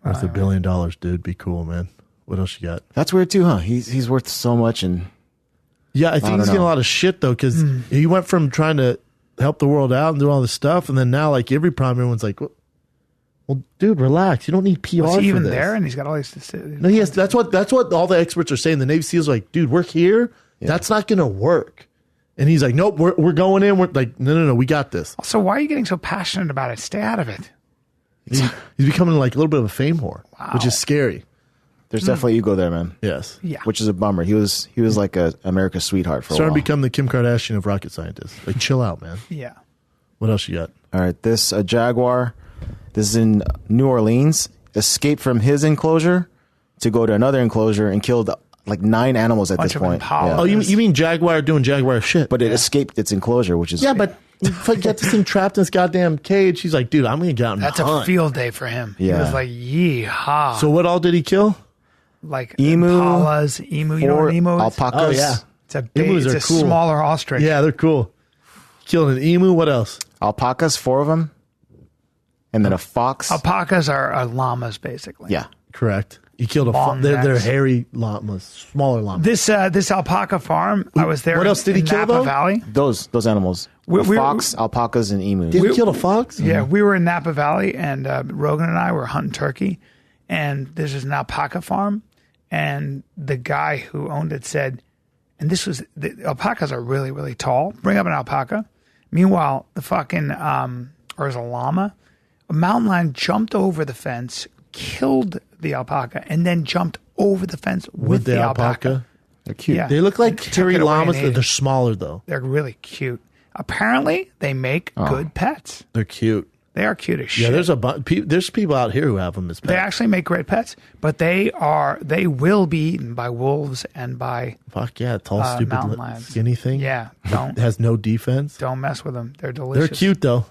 worth $1 billion, dude. Be cool, man. What else you got? That's weird too, huh? He's worth so much, and Yeah, I think don't he's getting a know. lot of shit, though, because he went from trying to help the world out and do all this stuff, and then now, like, every problem, everyone's like, well, dude, relax. You don't need PR Was for he even this. there? And he's got all these. No, yes, that's what all the experts are saying. The Navy SEALs are like, dude, we're here. That's not going to work. And he's like, nope, we're going in. We're like, no, we got this. So why are you getting so passionate about it? Stay out of it. He's becoming like a little bit of a fame whore, which is scary. There's definitely ego there, man. Yes. Yeah. Which is a bummer. He was like a America's sweetheart for a Starting while. to become the Kim Kardashian of rocket scientists. Like, chill out, man. Yeah. What else you got? All right, this a jaguar. This is in New Orleans. Escaped from his enclosure to go to another enclosure and killed like 9 animals at Bunch this of point. impalas. Oh, you mean Jaguar doing Jaguar shit? But it escaped its enclosure, which is yeah, but if I get this thing trapped in this goddamn cage, he's like, dude, I'm going to get out and That's hunt. a field day for him. He Yeah. was like, yeehaw. So what all did he kill? like emu, impalas, emu. You know what an emu is? alpacas. Oh, yeah. It's a big, Emus it's are a cool. smaller ostrich. Yeah, they're cool. Killed an emu. What else? Alpacas, 4 of them, and then a fox. Alpacas are llamas, basically. Yeah, Correct. You killed a Long they're necks. hairy llamas, smaller llamas. This alpaca farm, I was there. What else did he in kill, Napa though? Valley. those animals. We- A we- fox, alpacas, and emus. Did he kill a fox? Yeah, we were in Napa Valley, and Rogan and I were hunting turkey, and this is an alpaca farm, and the guy who owned it said, and this was the alpacas are really really tall. Bring up an alpaca. Meanwhile, the fucking or it was a llama, a mountain lion jumped over the fence, killed the alpaca, and then jumped over the fence with the alpaca. They're cute. Yeah. They look like Took hairy it away llamas, and but ate they're it. smaller though. They're really cute. Apparently, they make good pets. They're cute. They are cute as shit. Yeah, there's people out here who have them as pets. They actually make great pets, but they will be eaten by wolves and by Fuck yeah, tall, stupid, mountain lions. skinny thing. Yeah, It has no defense. don't mess with them. They're delicious. They're cute though.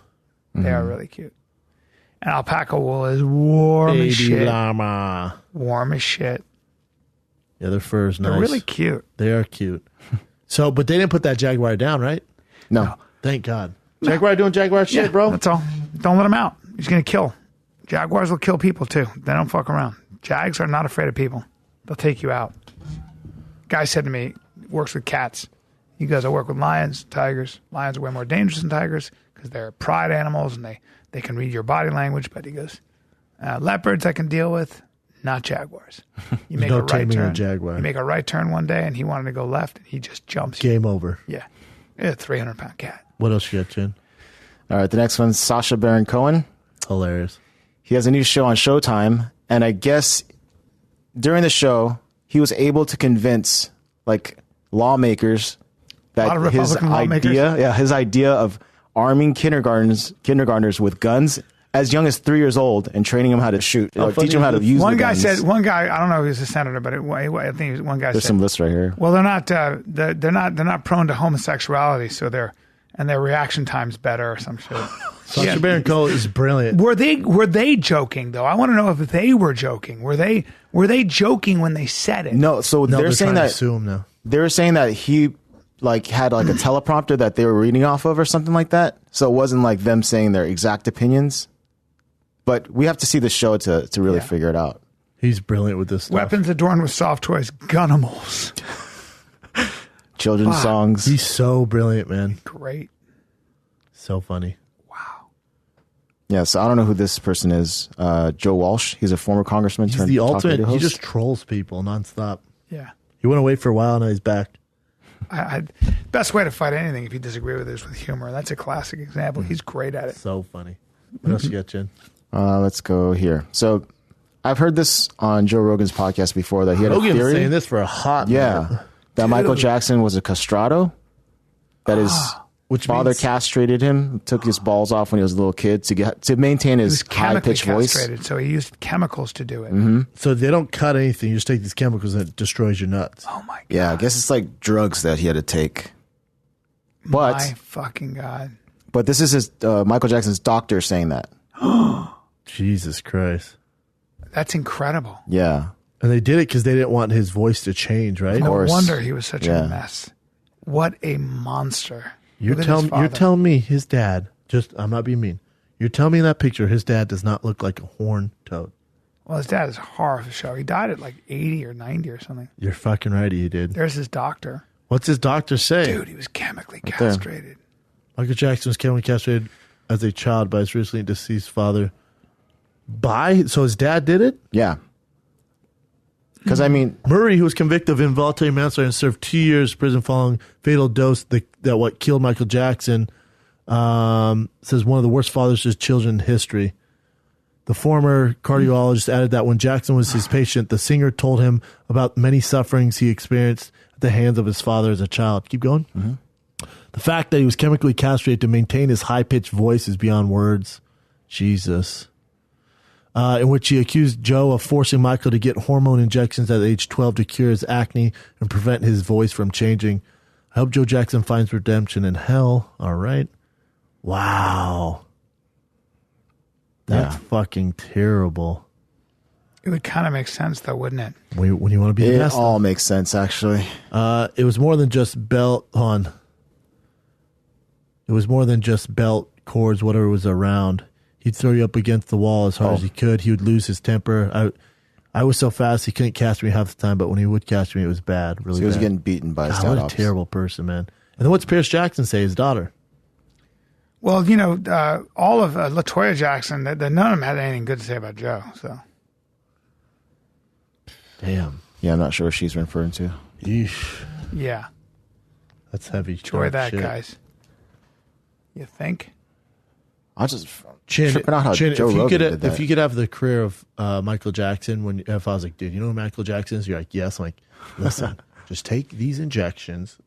They are really cute. And alpaca wool is warm as Baby shit. llama. Warm as shit. Yeah, their fur is nice. They're really cute. They are cute. So, but they didn't put that jaguar down, right? No. Thank God. Jaguar doing jaguar shit, bro. That's all. Don't let him out. He's gonna kill. Jaguars will kill people too. They don't fuck around. Jags are not afraid of people. They'll take you out. Guy said to me, works with cats. He goes, I work with lions, tigers. Lions are way more dangerous than tigers because they're pride animals and they can read your body language. But he goes, leopards I can deal with, not jaguars. You make no a right taming a turn. jaguar. You make a right turn one day and he wanted to go left and he just jumps you. Game over. Yeah. It's a 300-pound cat. What else you got, Jen? All right, the next one's Sacha Baron Cohen. Hilarious. He has a new show on Showtime, and I guess during the show he was able to convince like lawmakers A lot of that his Republican lawmakers? his idea of arming kindergartners with guns as young as 3 years old and training them how to shoot, How funny teach them how to is this? use One the guy guns. said, I don't know if he's a senator, but I think it was one guy There's said, some lists right here. well, they're not prone to homosexuality, so their reaction time's better or some shit. Sacha Baron Cohen is brilliant. Were they joking though? I want to know if they were joking. Were they joking when they said it? No, so No, they're saying trying to that sue him now. they're saying that he like had like a teleprompter that they were reading off of or something like that. So it wasn't like them saying their exact opinions. But we have to see the show to really figure it out. He's brilliant with this stuff. Weapons adorned with soft toys, gunimals. Children's songs. He's so brilliant, man. Great. So funny. Yeah, so I don't know who this person is. Joe Walsh. He's a former congressman. He's turned the talk ultimate. radio He host. just trolls people nonstop. Yeah. He went away for a while, now he's back. Best way to fight anything if you disagree with it is with humor. That's a classic example. He's great at it. So funny. What else you got, Jen? Let's go here. So I've heard this on Joe Rogan's podcast before that he had a Rogan's theory. saying this for a hot minute. Yeah, that Michael Jackson was a castrato. That his Which father means- castrated him, took his balls off when he was a little kid to maintain He his was chemically high pitched voice. castrated, so he used chemicals to do it. So they don't cut anything. You just take these chemicals that destroys your nuts. Oh my god. Yeah, I guess it's like drugs that he had to take. My But fucking god. this is his Michael Jackson's doctor saying that. Jesus Christ. That's incredible. Yeah, And they did it because they didn't want his voice to change, right? No course. wonder he was such Yeah. a mess. What a monster. You're Look at his telling father. me his dad, I'm not being mean. You're telling me in that picture his dad does not look like a horned toad. Well, his dad is horror of the show. He died at like 80 or 90 or something. You're fucking right, he did. There's his doctor. What's his doctor say? Dude, he was chemically there. castrated. Michael Jackson was chemically castrated as a child by his recently deceased father. So his dad did it? yeah. Because I mean, Murray, who was convicted of involuntary manslaughter and served 2 years prison following fatal dose that what killed Michael Jackson, says one of the worst fathers to his children in history. The former cardiologist added that when Jackson was his patient, the singer told him about many sufferings he experienced at the hands of his father as a child. Keep going. Mm-hmm. The fact that he was chemically castrated to maintain his high-pitched voice is beyond words. Jesus. In which he accused Joe of forcing Michael to get hormone injections at age 12 to cure his acne and prevent his voice from changing. I hope Joe Jackson finds redemption in hell. All right. Wow. That's fucking terrible. It would kind of make sense, though, wouldn't it? When you want to be the best. It all makes sense, actually. It was more than just belt on. It was more than just belt, cords, whatever was around. He'd throw you up against the wall as hard as he could. He would lose his temper. I was so fast he couldn't cast me half the time, but when he would cast me, it was bad. Really, so he was bad. getting beaten by his dad. What a terrible person, man. And then what's Pierce Jackson say? His daughter. Well, all of LaToya Jackson, none of them had anything good to say about Joe. So, damn. Yeah, I'm not sure what she's referring to. Yeesh. Yeah. That's heavy. Enjoy that, shit. guys. You think? I just Chin, tripping out how Chin, Joe Rogan did that. if you could have the career of Michael Jackson, if I was like, dude, you know who Michael Jackson is? You're like, yes. I'm like, listen, just take these injections.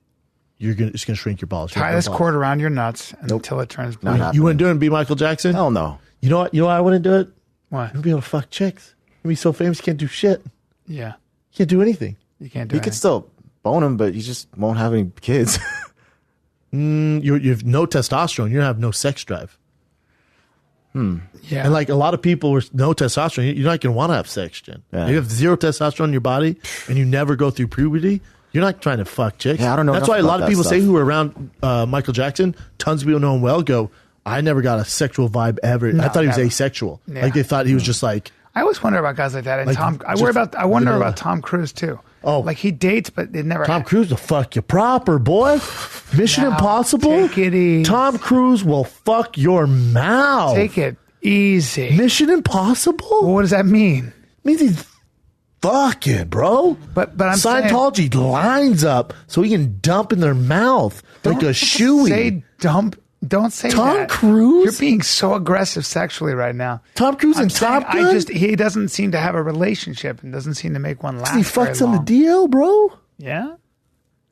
It's gonna shrink your balls. Tie this cord around your nuts until it turns blue. You wouldn't do it and be Michael Jackson? Hell no. You know what? You know why I wouldn't do it? What? You'd be able to fuck chicks. You'd be so famous, you can't do shit. Yeah. You can't do anything. You can't do You anything. could still bone him, but you just won't have any kids. You have no testosterone. You have no sex drive. Yeah. And like a lot of people with no testosterone, you're not going to want to have sex, Jen. Yeah. You have zero testosterone in your body and you never go through puberty. You're not trying to fuck chicks. Yeah, I don't know That's enough why a lot about of people that say stuff. who are around Michael Jackson, tons of people know him well, go, I never got a sexual vibe ever. I thought he was never. asexual. Yeah. Like they thought he was just like, I always wonder about guys like that. And Like, I just wonder vanilla. about Tom Cruise too. Oh. Like he dates, but it never. Tom Cruise will fuck you proper, boy. Mission Now, Impossible. take it easy. Tom Cruise will fuck your mouth. Take it easy. Mission Impossible? Well, what does that mean? Means he's fucking, bro. But I'm saying- Scientology lines up so he can dump in their mouth like a shoey. Say dump. Don't say Tom that. Cruise? You're being so aggressive sexually right now. Tom Cruise I'm and saying, Top Gun? he doesn't seem to have a relationship and doesn't seem to make one last. He very fucks on the long. DL, bro. Yeah.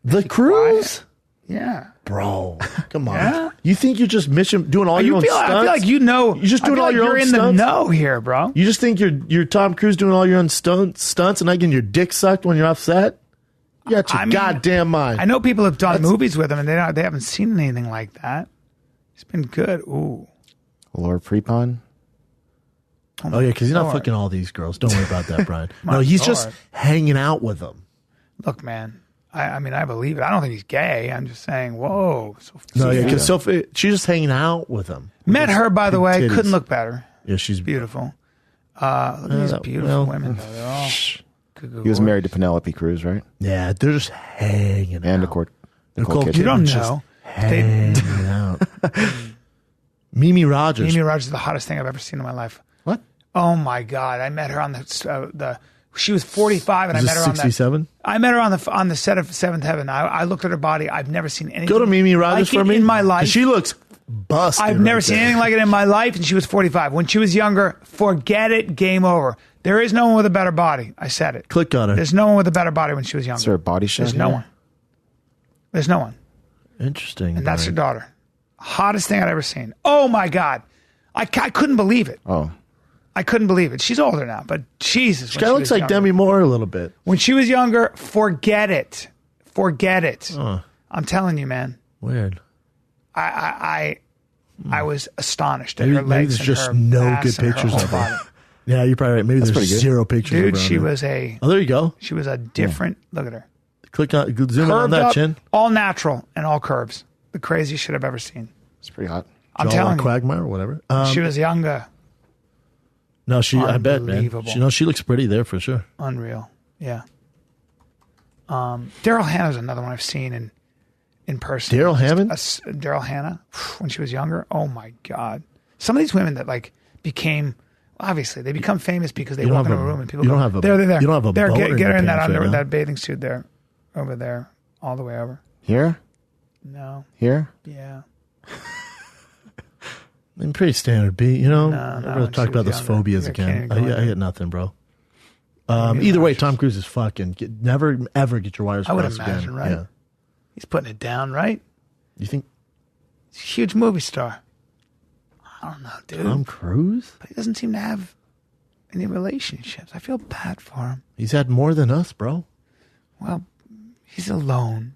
The Cruise? Yeah. Bro, come on. Yeah? You think you're just doing all your own stunts? I feel like you know. You're just doing I feel all like your you're own in stunts? the know here, bro. You just think you're Tom Cruise doing all your own stunts and not getting your dick sucked when you're offset? You got your I mean, goddamn mind. I know people have done movies with him and they haven't seen anything like that. He's been good. Ooh. Lord Prepon. Oh, yeah, because he's not Lord. fucking all these girls. Don't worry about that, Brian. My No, he's Lord. just hanging out with them. Look, man. I mean, I believe it. I don't think he's gay. I'm just saying, whoa. No, yeah, because Sophie, she's just hanging out with him. Met her, by the way. titties. Couldn't look better. Yeah, she's Beautiful. Look at these beautiful women. Though. They're all cuckoo He was gorgeous. married to Penelope Cruz, right? Yeah, they're just hanging And out. Nicole Kidman. You don't Just know. hanging out. Mimi Rogers. Mimi Rogers is the hottest thing I've ever seen in my life. What? Oh my God! I met her on the. She was 45, and Is I met this her on 67? I met her on the set of Seventh Heaven. I looked at her body. I've never seen anything. Go to Mimi Rogers like for it me in my 'Cause life. She looks busted. I've never seen anything like it in my life, and she was 45. When she was younger, forget it. Game over. There is no one with a better body. I said it. Click on her. There's no one with a better body when she was younger. Is there a body shot There's no here? one. There's no one. Interesting. And that's her Brian. daughter. Hottest thing I'd ever seen. Oh my God. I couldn't believe it. Oh. I couldn't believe it. She's older now, but Jesus. She kind of looks like Demi Moore a little bit. When she was younger, forget it. Forget it. I'm telling you, man. Weird. I was astonished at Maybe, her maybe legs. there's and just her no ass good and her pictures whole of her. body. Yeah, you're probably right. Maybe there's pretty good. zero pictures Dude, of her. she on there. was a Oh, there you go. she was a different. Look at her. Click on, zoom in on Curved that up, chin. all natural and all curves. The craziest shit I've ever seen. It's pretty hot. I'm Jaw telling like you. Quagmire or whatever. She was younger. No, I bet, man. Unbelievable. She looks pretty there for sure. Unreal. Yeah. Daryl Hannah's another one I've seen in person. Daryl Hammond? Daryl Hannah, when she was younger. Oh my God. Some of these women that like became, obviously they become famous because they You don't walk have into a a- room and people you go, don't have a- there. you don't have a there, boner get in her your in that pants right under now. that bathing suit there, over there, all the way over. Here? No. Here? Yeah. I'm pretty standard beat, you know. No, I'm when going to she talk about was those younger. phobias Yeah, again. can't even go I in get nothing, bro. Maybe Either way, nauseous. Tom Cruise is fucking. Never ever get your wires I would crossed imagine, again. right? Yeah. He's putting it down, right? You think He's a huge movie star. I don't know, dude. Tom Cruise? But he doesn't seem to have any relationships. I feel bad for him. He's had more than us, bro. Well, he's alone.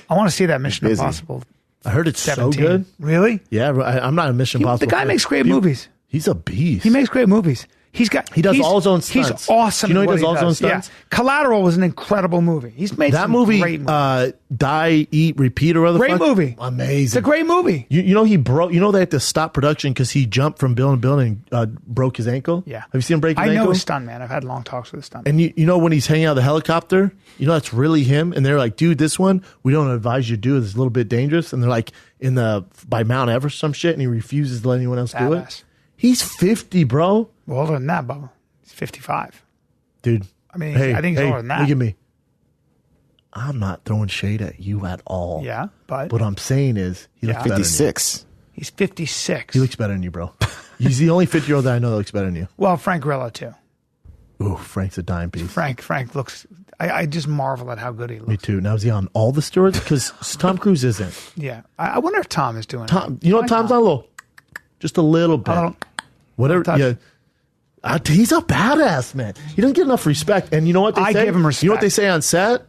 I want to see that Mission busy. Impossible I heard it's 17. so good. Really? Yeah, I'm not a Mission The Impossible. guy fan. makes great movies. He's a beast. He makes great movies. He does all his own stunts. He's awesome. Do you know at he what does all his own stunts? Yeah. Collateral was an incredible movie. He's made that some movie, great movies. Die, Eat, Repeat, or other Great fuck? movie. Amazing. It's a great movie. You know he broke. You know they had to stop production because he jumped from building to building and broke his ankle. Yeah. Have you seen him break his I ankle? know his stunt man. I've had long talks with his stunt. And you know when he's hanging out of the helicopter, you know that's really him. And they're like, dude, this one we don't advise you to do. It's a little bit dangerous. And they're like by Mount Everest some shit, and he refuses to let anyone else do it. Badass. He's 50, bro. Well, older than that, Bubba. He's 55. Dude. I mean, hey, I think he's hey, older than that. Look at me. I'm not throwing shade at you at all. Yeah, but what I'm saying is he looks better than you. 56. he's 56. He looks better than you, bro. He's the only 50-year-old that I know that looks better than you. Well, Frank Grillo, too. Ooh, Frank's a dime piece. Frank looks... I just marvel at how good he looks. Me too. Now is he on all the steroids? Because Tom Cruise isn't. Yeah. I wonder if Tom is doing Tom, it. you know, Why Tom's not? on a little, just a little bit. A little- Whatever. touch. Yeah. He's a badass, man. He doesn't get enough respect. And you know what they I say? give him You know what they respect. say on set?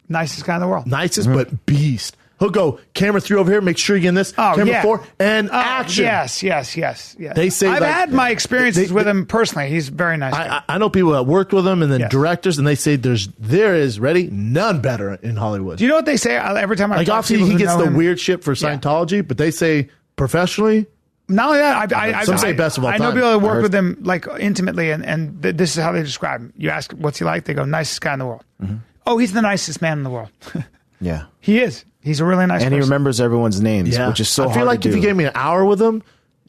Nicest guy in the world. Nicest, but beast. He'll go, camera 3 over here, make sure you get in this. Oh, camera yeah. 4, and Oh, action. Yes. They say I've like- had my experiences they- with him personally. He's a very nice. guy. I know people that worked with him and then Yes. directors, and they say there is ready none better in Hollywood. Do you know what they say every time I Like talk to obviously people he who gets know the him? weird shit for Scientology, but they say professionally, Not only that, Some say best of all I know time. people that I work heard- with him like intimately, and this is how they describe him. You ask, "What's he like?" They go, "Nicest guy in the world." Oh, he's the nicest man in the world. Yeah. He is. He's a really nice And he person. remembers everyone's names, which is so I hard feel like to if do. you gave me an hour with him,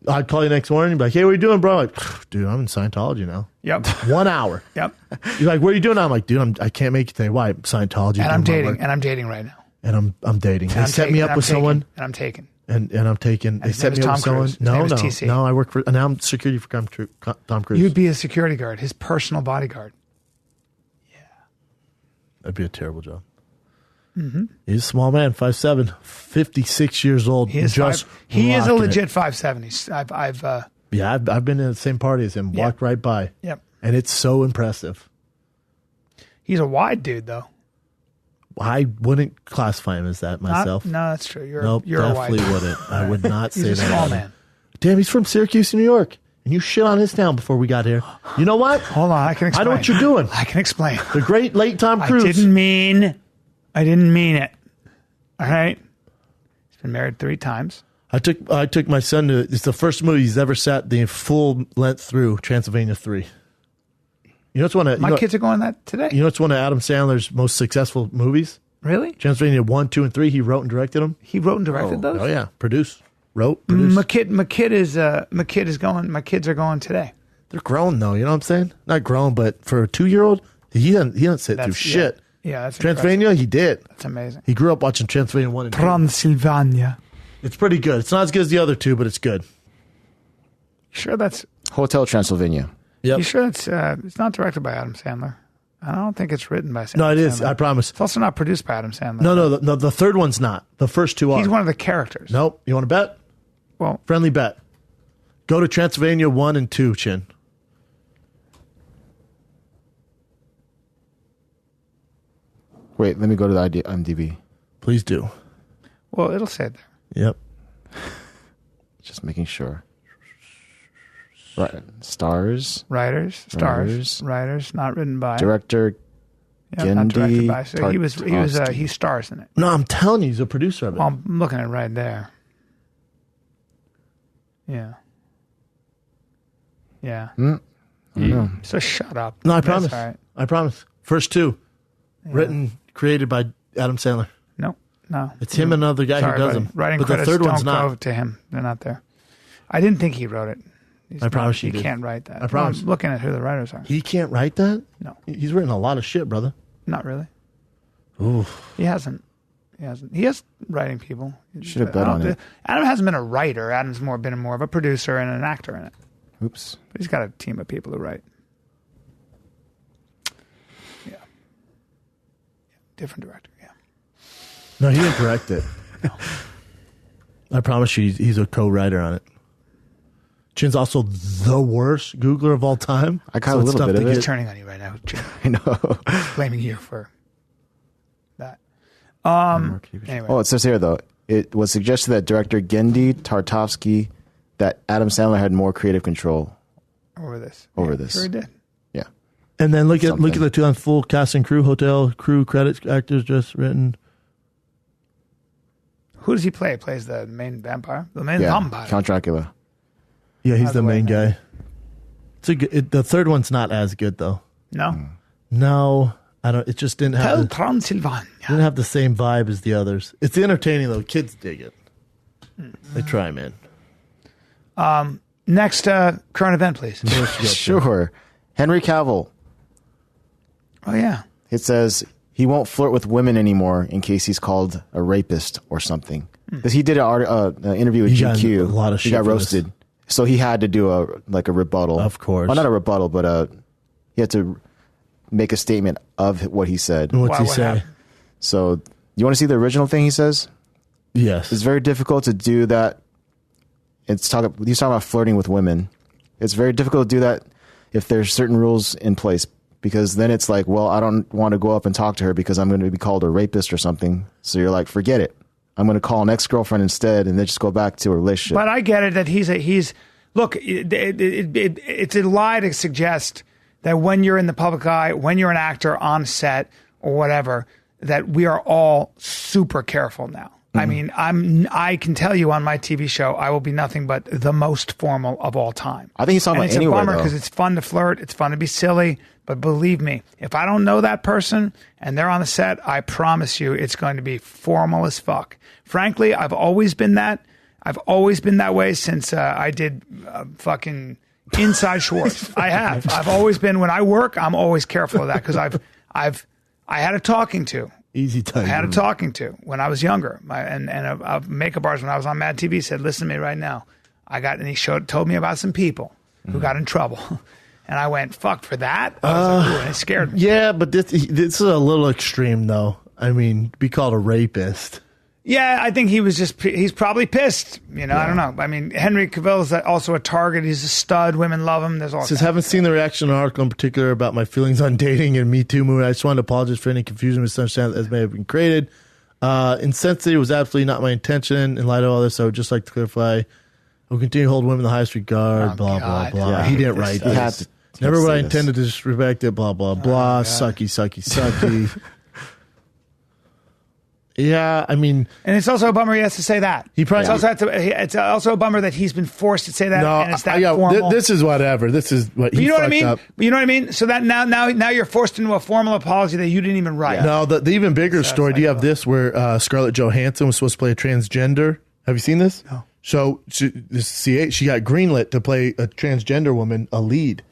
I'd call you next morning and be like, hey, what are you doing, bro? Like, dude, I'm in Scientology now. Yep. 1 hour. Yep. You're like, what are you doing now? I'm like, dude, I can't make it today. Why? Scientology. And I'm doing my dating. work. And I'm dating right now. And I'm dating. And They I'm set taken, me and up I'm with taken, someone. And I'm taken. And I'm taking. They his set name me is up Tom with someone. Cruise. His No, name is no, TC. no. I work for. Now I'm security for Tom Cruise. You'd be a security guard, his personal bodyguard. That'd be a terrible job. Mm-hmm. He's a small man, 5'7", 56 years old. He is. just He is a rocking it. legit 5'7". I've been in the same party as him. Yeah. Walked right by. Yep. And it's so impressive. He's a wide dude though. I wouldn't classify him as that myself. No, that's true. You're Nope, you're a wide. definitely wouldn't. I would not He's say a that. small about him. man. Damn, he's from Syracuse, New York. And you shit on his town before we got here. You know what? Hold on, I can explain. I know what you're doing. I can explain. The great late Tom Cruise. I didn't mean it. All right. He's been married 3 times. I took my son to. It's the first movie he's ever sat the full length through. Transylvania 3. You know it's one of My kids are going that today. You know it's one of Adam Sandler's most successful movies. Really? Transylvania 1, 2, and 3. He wrote and directed them. He wrote and directed those. Oh yeah, wrote, produced. My kids are going today. They're grown though. You know what I'm saying? Not grown, but for a 2-year-old, he doesn't sit through shit. Yeah, that's Transylvania, he did. That's amazing. He grew up watching Transylvania 1 and 2. Transylvania. It's pretty good. It's not as good as the other 2, but it's good. Sure, that's. Hotel Transylvania. Yep. You sure it's not directed by Adam Sandler? I don't think it's written by Sandler. No, it is. I promise. It's also not produced by Adam Sandler. No, the third one's not. The first 2 are. He's one of the characters. Nope. You want to bet? Well, Friendly bet. Go to Transylvania 1 and 2, Chin. Wait, let me go to the IMDb. Please do. well, it'll say it there. Yep. Just making sure. Right. Stars. Writers, not written by. Director. Yeah, not directed by. Gendy So he Tartakovsky. he stars in it. No, I'm telling you, he's a producer of it. Well, I'm looking at it right there. Yeah. Yeah. I don't know. So shut up. No, I That's promise. all right. I promise. First 2. Written, created by Adam Sandler. No. It's him and another guy Sorry, who does buddy. them. Writing But the credits third one's don't not. go to him. They're not there. I didn't think he wrote it. I promise you He did. can't write that. I promise. I'm looking at who the writers are. He can't write that? No. He's written a lot of shit, brother. Not really. Ooh. He hasn't. He has writing people. Should have bet on it. Adam hasn't been a writer. Adam's been more of a producer and an actor in it. Oops. But he's got a team of people who write. Yeah. Different director, yeah. No, he didn't direct it. No. I promise you, he's a co-writer on it. Chin's also the worst Googler of all time. I got a little bit of it. He's turning on you right now, Chin. I know. Blaming you for that. Anyway. Oh, it says here, though, it was suggested that director Gendy Tartakovsky, that Adam Sandler had more creative control over this. Sure he did. Yeah. And then look at the two on full cast and crew, hotel crew credits, actors just written. Who does he play? He plays the main vampire? The main vampire. Count Dracula. Yeah, he's the main guy. The third one's not as good, though. No? No, I don't. It just didn't have Transylvania. Didn't have the same vibe as the others. It's entertaining, though. Kids dig it. They try, man. Next current event, please. Sure. Henry Cavill. Oh, yeah. It says he won't flirt with women anymore in case he's called a rapist or something. Because he did an interview with GQ. A lot of shit. He got roasted. So he had to do a rebuttal. Of course. Well, not a rebuttal, but he had to make a statement of what he said. What's he say? Happened? So you want to see the original thing he says? Yes. It's very difficult to do that. He's talking about flirting with women. It's very difficult to do that if there's certain rules in place, because then it's like, well, I don't want to go up and talk to her because I'm going to be called a rapist or something. So you're like, forget it. I'm going to call an ex-girlfriend instead and then just go back to a relationship. But I get it that look, it's a lie to suggest that when you're in the public eye, when you're an actor on set or whatever, that we are all super careful now. I mean, I can tell you on my TV show, I will be nothing but the most formal of all time. I think he's talking about anywhere, it's a bummer because it's fun to flirt. It's fun to be silly. But believe me, if I don't know that person and they're on the set, I promise you it's going to be formal as fuck. Frankly, I've always been that. I've always been that way since I did fucking Inside Schwartz. I have. I've always been, when I work, I'm always careful of that because I had a talking to. Easy time. I had a talking to when I was younger. And a makeup artist when I was on Mad TV said, listen to me right now. And he told me about some people who got in trouble. And I went, fuck for that? I was like, ooh, and it scared me. Yeah, but this is a little extreme, though. I mean, be called a rapist. Yeah, I think he's probably pissed. You know, I don't know. I mean, Henry Cavill is also a target. He's a stud. Women love him. There's all Says, haven't seen the reaction article in particular about my feelings on dating and Me Too movement. I just wanted to apologize for any confusion, misunderstanding that may have been created. Insensitivity was absolutely not my intention. In light of all this, I would just like to clarify, I will continue to hold women in the highest regard, blah, blah, blah. Yeah, he didn't write this. Never would I intend to disrespect it, blah, blah, blah. Sucky, sucky, sucky. Yeah, I mean, and it's also a bummer he has to say that. It's also a bummer that he's been forced to say that. No, and it's that formal. This is whatever. This is what he. You know what I mean? Up. You know what I mean? So that now you're forced into a formal apology that you didn't even write. No, the even bigger story. Do you have this where Scarlett Johansson was supposed to play a transgender? Have you seen this? No. So she got greenlit to play a transgender woman, a lead.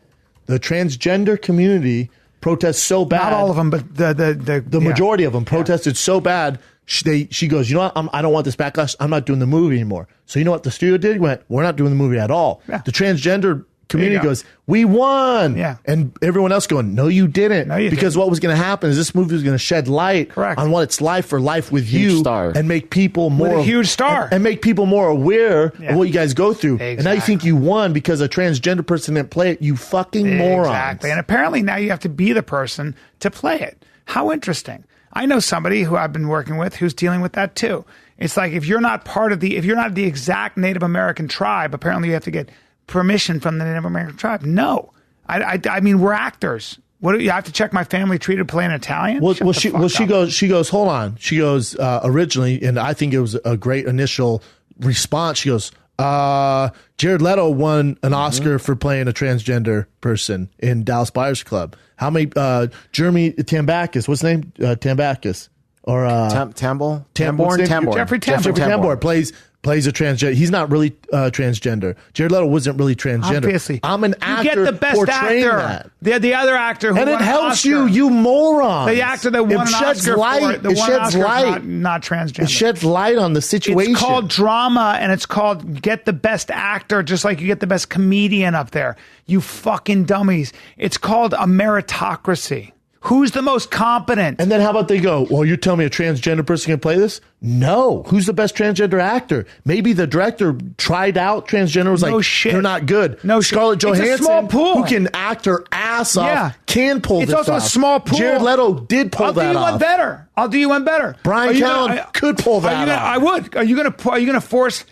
The transgender community protests so bad. Not all of them, but the majority of them protested so bad. She goes, you know what? I don't want this backlash. I'm not doing the movie anymore. So you know what the studio did? Went, we're not doing the movie at all. Yeah. The transgender community goes, we won. Yeah. And everyone else going, no, you didn't. Because what was going to happen is this movie was going to shed light on what it's like for life with you and make people more with a huge star and make people more aware of what you guys go through. Exactly. And now you think you won because a transgender person didn't play it. You fucking morons. Exactly. And apparently now you have to be the person to play it. How interesting. I know somebody who I've been working with who's dealing with that too. It's like if you're not the exact Native American tribe, apparently you have to get permission from the Native American tribe. No, I mean we're actors. What do you have to check my family tree to play an Italian? She goes. Hold on. She goes originally, and I think it was a great initial response. She goes, Jared Leto won an Oscar for playing a transgender person in Dallas Buyers Club. How many Jeremy Tambakis, what's his name? Tambakis or Tamborn. Jeffrey Tambor plays plays a transgender. He's not really transgender. Jared Leto wasn't really transgender. Obviously. I'm an You actor get the best portraying actor. that. The other actor who And won it an helps Oscar. you morons. The actor that won It an sheds Oscar light. for it. The It one sheds Oscar is light. not transgender. It sheds light on the situation. It's called drama, and it's called get the best actor, just like you get the best comedian up there. You fucking dummies. It's called a meritocracy. Who's the most competent? And then how about they go, well, you're telling me a transgender person can play this? No. Who's the best transgender actor? Maybe the director tried out transgender, was No like, shit. they're not good. No Scarlett shit. It's a Johansson, small pool. who can act her ass off, Yeah. can pull It's this also off. a small pool. Jared Leto did pull I'll do that you off. one better. I'll do you one better. Brian Are you Callen gonna- could pull that are you gonna- off. I would. Are you going to force?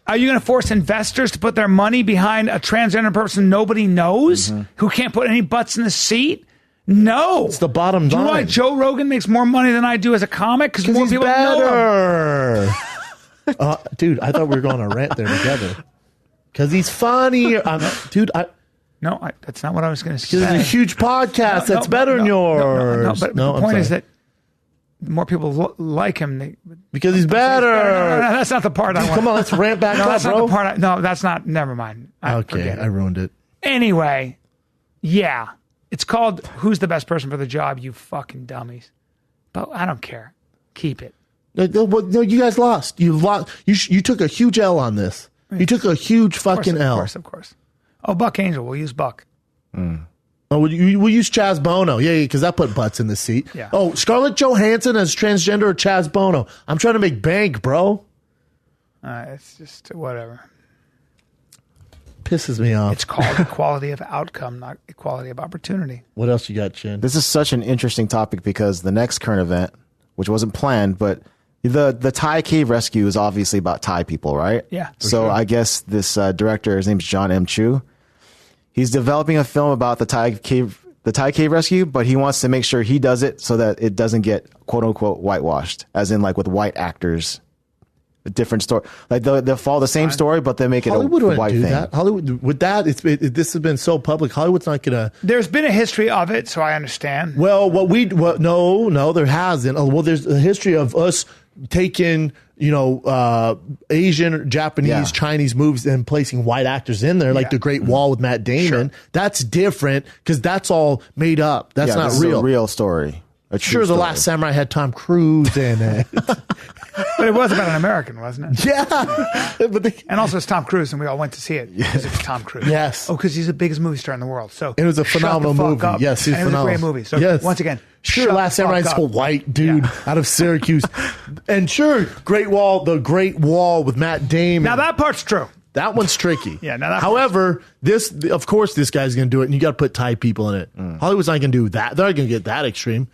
Are you going to force investors to put their money behind a transgender person nobody knows who can't put any butts in the seat? No, It's the bottom Do you know why line. Joe Rogan makes more money than I do as a comic? Because more He's people know him. better. Dude, I thought we were going on a rant there together. Because he's funny. Dude, No, that's not what I was going to This is a say. huge podcast. That's better than yours. But the point is that the more people like him, because he's better. No, that's not the part I want. Come on, let's ramp back No, up, that's bro. not the part. No, that's not. Never mind. Okay, I ruined it. Anyway, yeah, it's called "Who's the Best Person for the Job?" You fucking dummies. But I don't care. Keep it. No, you guys lost. You lost. You took a huge L on this. You took a huge fucking L. Of course. Oh, Buck Angel. We'll use Buck. Oh, we'll use Chaz Bono. Yeah, because that put butts in the seat. Yeah. Oh, Scarlett Johansson as transgender or Chaz Bono. I'm trying to make bank, bro. It's just whatever. Pisses me off. It's called equality of outcome, not equality of opportunity. What else you got, Chin? This is such an interesting topic because the next current event, which wasn't planned, but the Thai cave rescue is obviously about Thai people, right? Yeah. So I guess this director, his name's John M. Chu. He's developing a film about the Thai cave rescue, but he wants to make sure he does it so that it doesn't get quote unquote whitewashed, as in like with white actors. A different story, like they'll follow the same story, but they make it Hollywood a wouldn't white do thing. that. Hollywood with that. This has been so public. Hollywood's not gonna. There's been a history of it, so I understand. Well, no, there hasn't. Well, there's a history of us taking, Asian, Japanese, Chinese movies and placing white actors in there, like The Great Wall with Matt Damon. Sure. That's different because that's all made up. That's not this real. is a real story. A true Sure, The story. Last Samurai had Tom Cruise in it. But it was about an American, wasn't it? Yeah, And also it's Tom Cruise, and we all went to see it because it was Tom Cruise. Yes. Oh, because he's the biggest movie star in the world. So it was a shut phenomenal the fuck movie. up. Yes, and it was phenomenal. a great movie. So yes. once again, sure, shut Last the fuck Samurai's up. a white dude Yeah. out of Syracuse, and sure, the Great Wall with Matt Damon. Now that part's true. That one's tricky. Yeah, now that However, of course, this guy's going to do it, and you got to put Thai people in it. Hollywood's not going to do that. They're not going to get that extreme.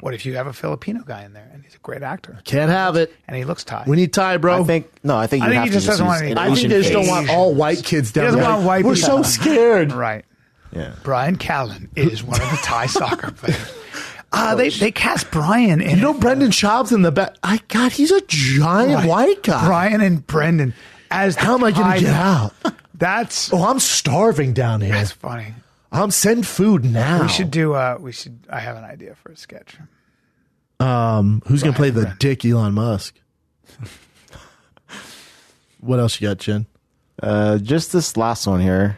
What if you have a Filipino guy in there and he's a great actor Can't have it. and he looks Thai? We need Thai, bro. I think you I think have he to just doesn't use want any- an I think Asian they just don't face. want all white kids down doesn't there. want white We're people. so scared. Right. Yeah. Brian Callen is one of the Thai soccer players. They cast Brian in. You know, Brendan Schaub's in the back. God, he's a giant white guy. Brian and Brendan as the How am I going Thai- to get out? That's I'm starving down here. that's funny. Send food now. We should do. I have an idea for a sketch. Who's going to play the Brian. dick Elon Musk? What else you got, Jen? Just this last one here.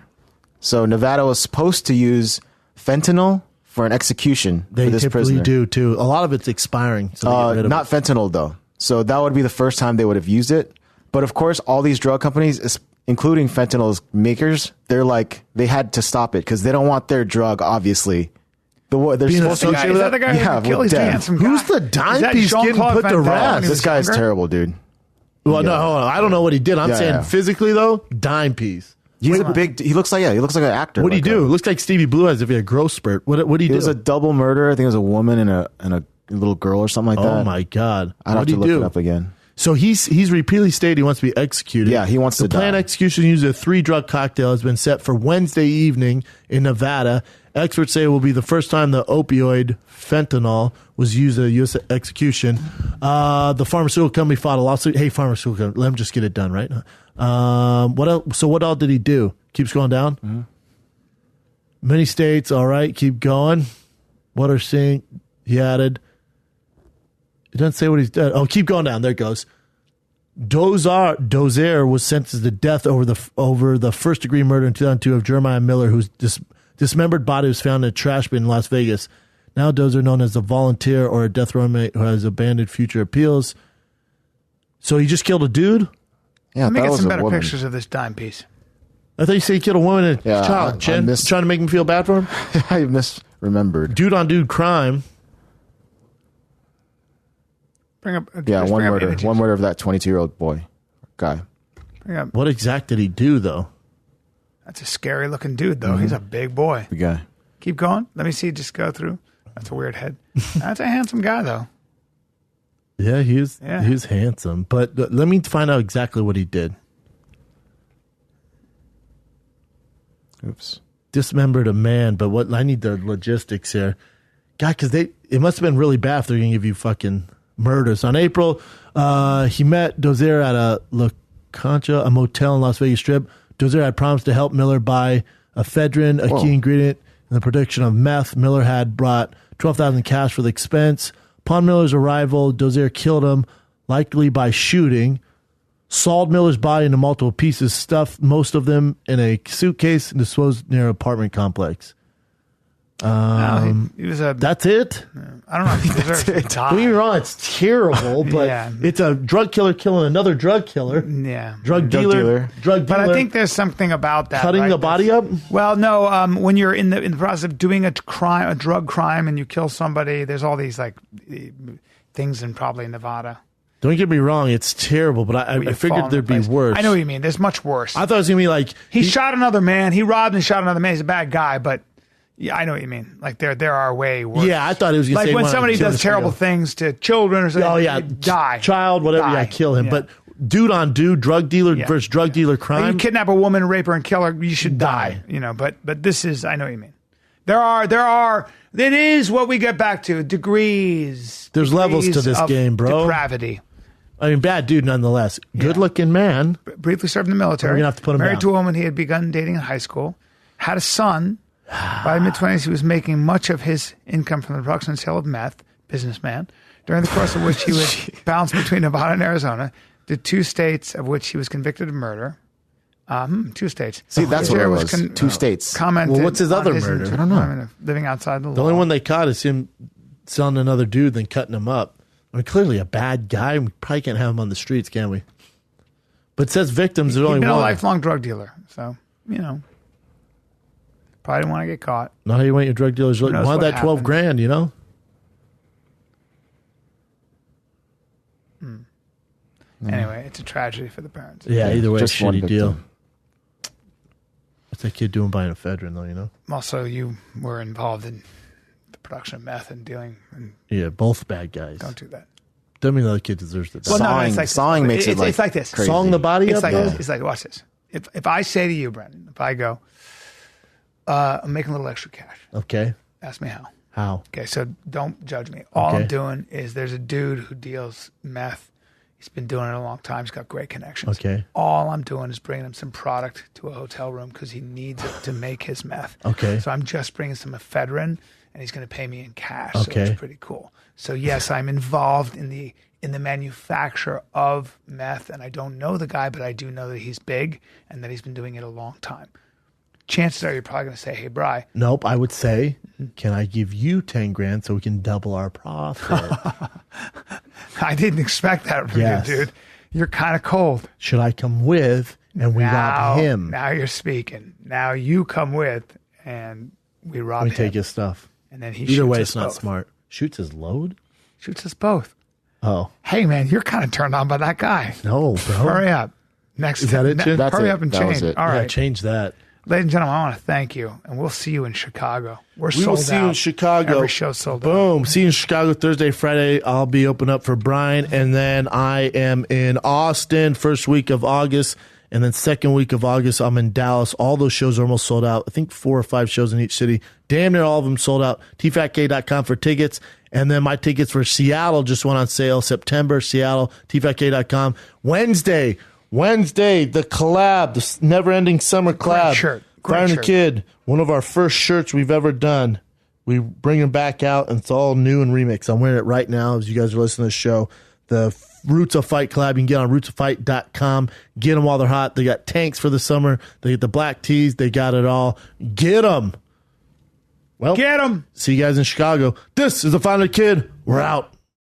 So Nevada was supposed to use fentanyl for an execution They for this typically prisoner. do too. A lot of it's expiring. So they get rid of Not it. fentanyl though. So that would be the first time they would have used it. But of course, all these drug companies, including fentanyl's makers, they had to stop it because they don't want their drug, obviously. They're Being supposed to associated Is that the guy Yeah, who killed with his death. handsome Who's guy? the dime Is that piece getting Jean-Claude put to Van Damme rest? when he This was guy's younger? terrible, dude. Well, no, hold on. I don't know what he did. I'm Yeah, saying yeah. physically though, dime piece. He's a big. He looks like an actor. What do you like do? Looks like Stevie Blue Eyes if he had growth spurt. What do you It do? was a double murder. I think it was a woman and a little girl or something like that. Oh my God! I'd What have do to you look do? it up again. So he's repeatedly stated he wants to be executed. Yeah, he wants the to planned die. execution using a 3-drug cocktail has been set for Wednesday evening in Nevada. Experts say it will be the first time the opioid fentanyl was used at a U.S. execution. The pharmaceutical company filed a lawsuit. Hey, pharmaceutical company, let him just get it done, right? What else? So what all did he do? Keeps going down. Mm-hmm. Many states, all right, keep going. What are seeing? He added. It doesn't say what he's done. Oh, keep going down. There it goes. Dozier was sentenced to death over the first-degree murder in 2002 of Jeremiah Miller, whose dismembered body was found in a trash bin in Las Vegas. Now Dozier, known as a volunteer or a death row inmate who has abandoned future appeals. So he just killed a dude? Yeah, Let me that get was some a better woman. pictures of this dime piece. I thought you said he killed a woman and Yeah, a child. I Jen, missed- trying to make him feel bad for him? I misremembered. Dude-on-dude crime. Bring up. Yeah, just one bring up murder. images. One murder of that 22-year-old guy. Bring up. What exact did he do, though? That's a scary looking dude, though. Mm-hmm. He's a big boy. The guy. Keep going. Let me see. Just go through. That's a weird head. That's a handsome guy, though. Yeah, he was Yeah. handsome. But let me find out exactly what he did. Oops. Dismembered a man, but what I need the logistics here. God, because it must have been really bad if they're going to give you fucking murders. On April, he met Dozier at a La Concha, a motel in Las Vegas Strip. Dozier had promised to help Miller buy ephedrine, a key ingredient in the production of meth. Miller had brought $12,000 cash for the expense. Upon Miller's arrival, Dozier killed him, likely by shooting, sawed Miller's body into multiple pieces, stuffed most of them in a suitcase, and disposed near an apartment complex. No, he was a. That's it? I don't know if he deserves to die. Don't get me wrong, it's terrible, but Yeah. it's a drug killer killing another drug killer. Yeah. Drug dealer. But I think there's something about that. cutting right? the body up. Well, no. When you're in the process of doing a drug crime, and you kill somebody, there's all these like things in probably Nevada. Don't get me wrong, it's terrible, but I where you fall figured in there'd the be place. worse. I know what you mean. There's much worse. I thought it was gonna be like he shot another man. He robbed and shot another man. He's a bad guy, but yeah, I know what you mean. Like there are way worse. Yeah, I thought it was gonna like say when when somebody I killed does a terrible serial- things to children or something. Oh yeah, die, child, whatever. Die. Yeah, kill him. Yeah. But dude on dude, drug dealer Yeah. versus drug dealer Like, crime. you kidnap a woman, rape her, and kill her, you should die. You know, but this is, I know what you mean. There are. It is what we get back to degrees. There's levels to this of game, bro. Depravity. I mean, bad dude nonetheless. Good looking man. Briefly served in the military. We're gonna have to put him Married down. to a woman he had begun dating in high school. Had a son. By mid-20s, he was making much of his income from the production and sale of meth. Businessman. During the course of which he would bounce between Nevada and Arizona, the 2 states of which he was convicted of murder. 2 states. See, that's what Dozier it was. 2 states. Commented Well, what's his on other murder? I I don't know. Living outside the law. The only one they caught is him selling another dude, then cutting him up. I mean, clearly a bad guy. We probably can't have him on the streets, can we? But it says victims. There's He'd only been a one. lifelong drug dealer, so you know, probably didn't want to get caught. Not how you want your drug dealers. You knows want what that 12 happened. grand, you know? Anyway, it's a tragedy for the parents. Yeah, either way, Just one shitty deal. victim. What's that kid doing buying ephedrine, though, you know? Also, you were involved in the production of meth and dealing, and Yeah, both bad guys. don't do that. Doesn't mean the other kid deserves to die. Well, no, Sawing- it's like sawing this. makes it, like, it's like this. crazy. Song the body It's up, like though? this. It's like, watch this. If I say to you, Brendan, if I go, I'm making a little extra cash. Okay. Ask me how. How? Okay, so don't judge me. All Okay. I'm doing is there's a dude who deals meth. He's been doing it a long time. He's got great connections. Okay. All I'm doing is bringing him some product to a hotel room because he needs it to make his meth. Okay. So I'm just bringing some ephedrine, and he's going to pay me in cash. So Okay. it's pretty cool. So yes, I'm involved in the manufacture of meth, and I don't know the guy, but I do know that he's big and that he's been doing it a long time. Chances are you're probably going to say, "Hey, Bri." Nope, I would say, can I give you 10 grand so we can double our profit? I didn't expect that from Yes. you, dude. You're kind of cold. Should I come with and we rob him? Now you're speaking. Now you come with, and we rob We him. take his stuff. And then he Either shoots way, us it's not both. smart. Shoots his load? Shoots us both. Oh. Hey, man, you're kind of turned on by that guy. No, bro. Hurry up. Next. Is that it, Jim? That's hurry it. up and That change. was it. All Yeah, right. change that. Ladies and gentlemen, I want to thank you, and we'll see you in Chicago. We're We sold will see you in out. Chicago. Every show's sold out. Boom. See you in Chicago Thursday, Friday. I'll be open up for Bryan. And then I am in Austin first week of August. And then second week of August, I'm in Dallas. All those shows are almost sold out. I think 4 or 5 shows in each city. Damn near all of them sold out. tfatk.com for tickets. And then my tickets for Seattle just went on sale. September, Seattle, tfatk.com. Wednesday, the collab, the never-ending summer collab. shirt. Great Fire and the shirt. Kid, one of our first shirts we've ever done. We bring them back out, and it's all new and remixed. I'm wearing it right now as you guys are listening to the show. the Roots of Fight collab. You can get on rootsoffight.com. Get them while they're hot. They got tanks for the summer. They get the black tees. They got it all. Get them. Well, Get them. see you guys in Chicago. This is the Final Kid. We're out.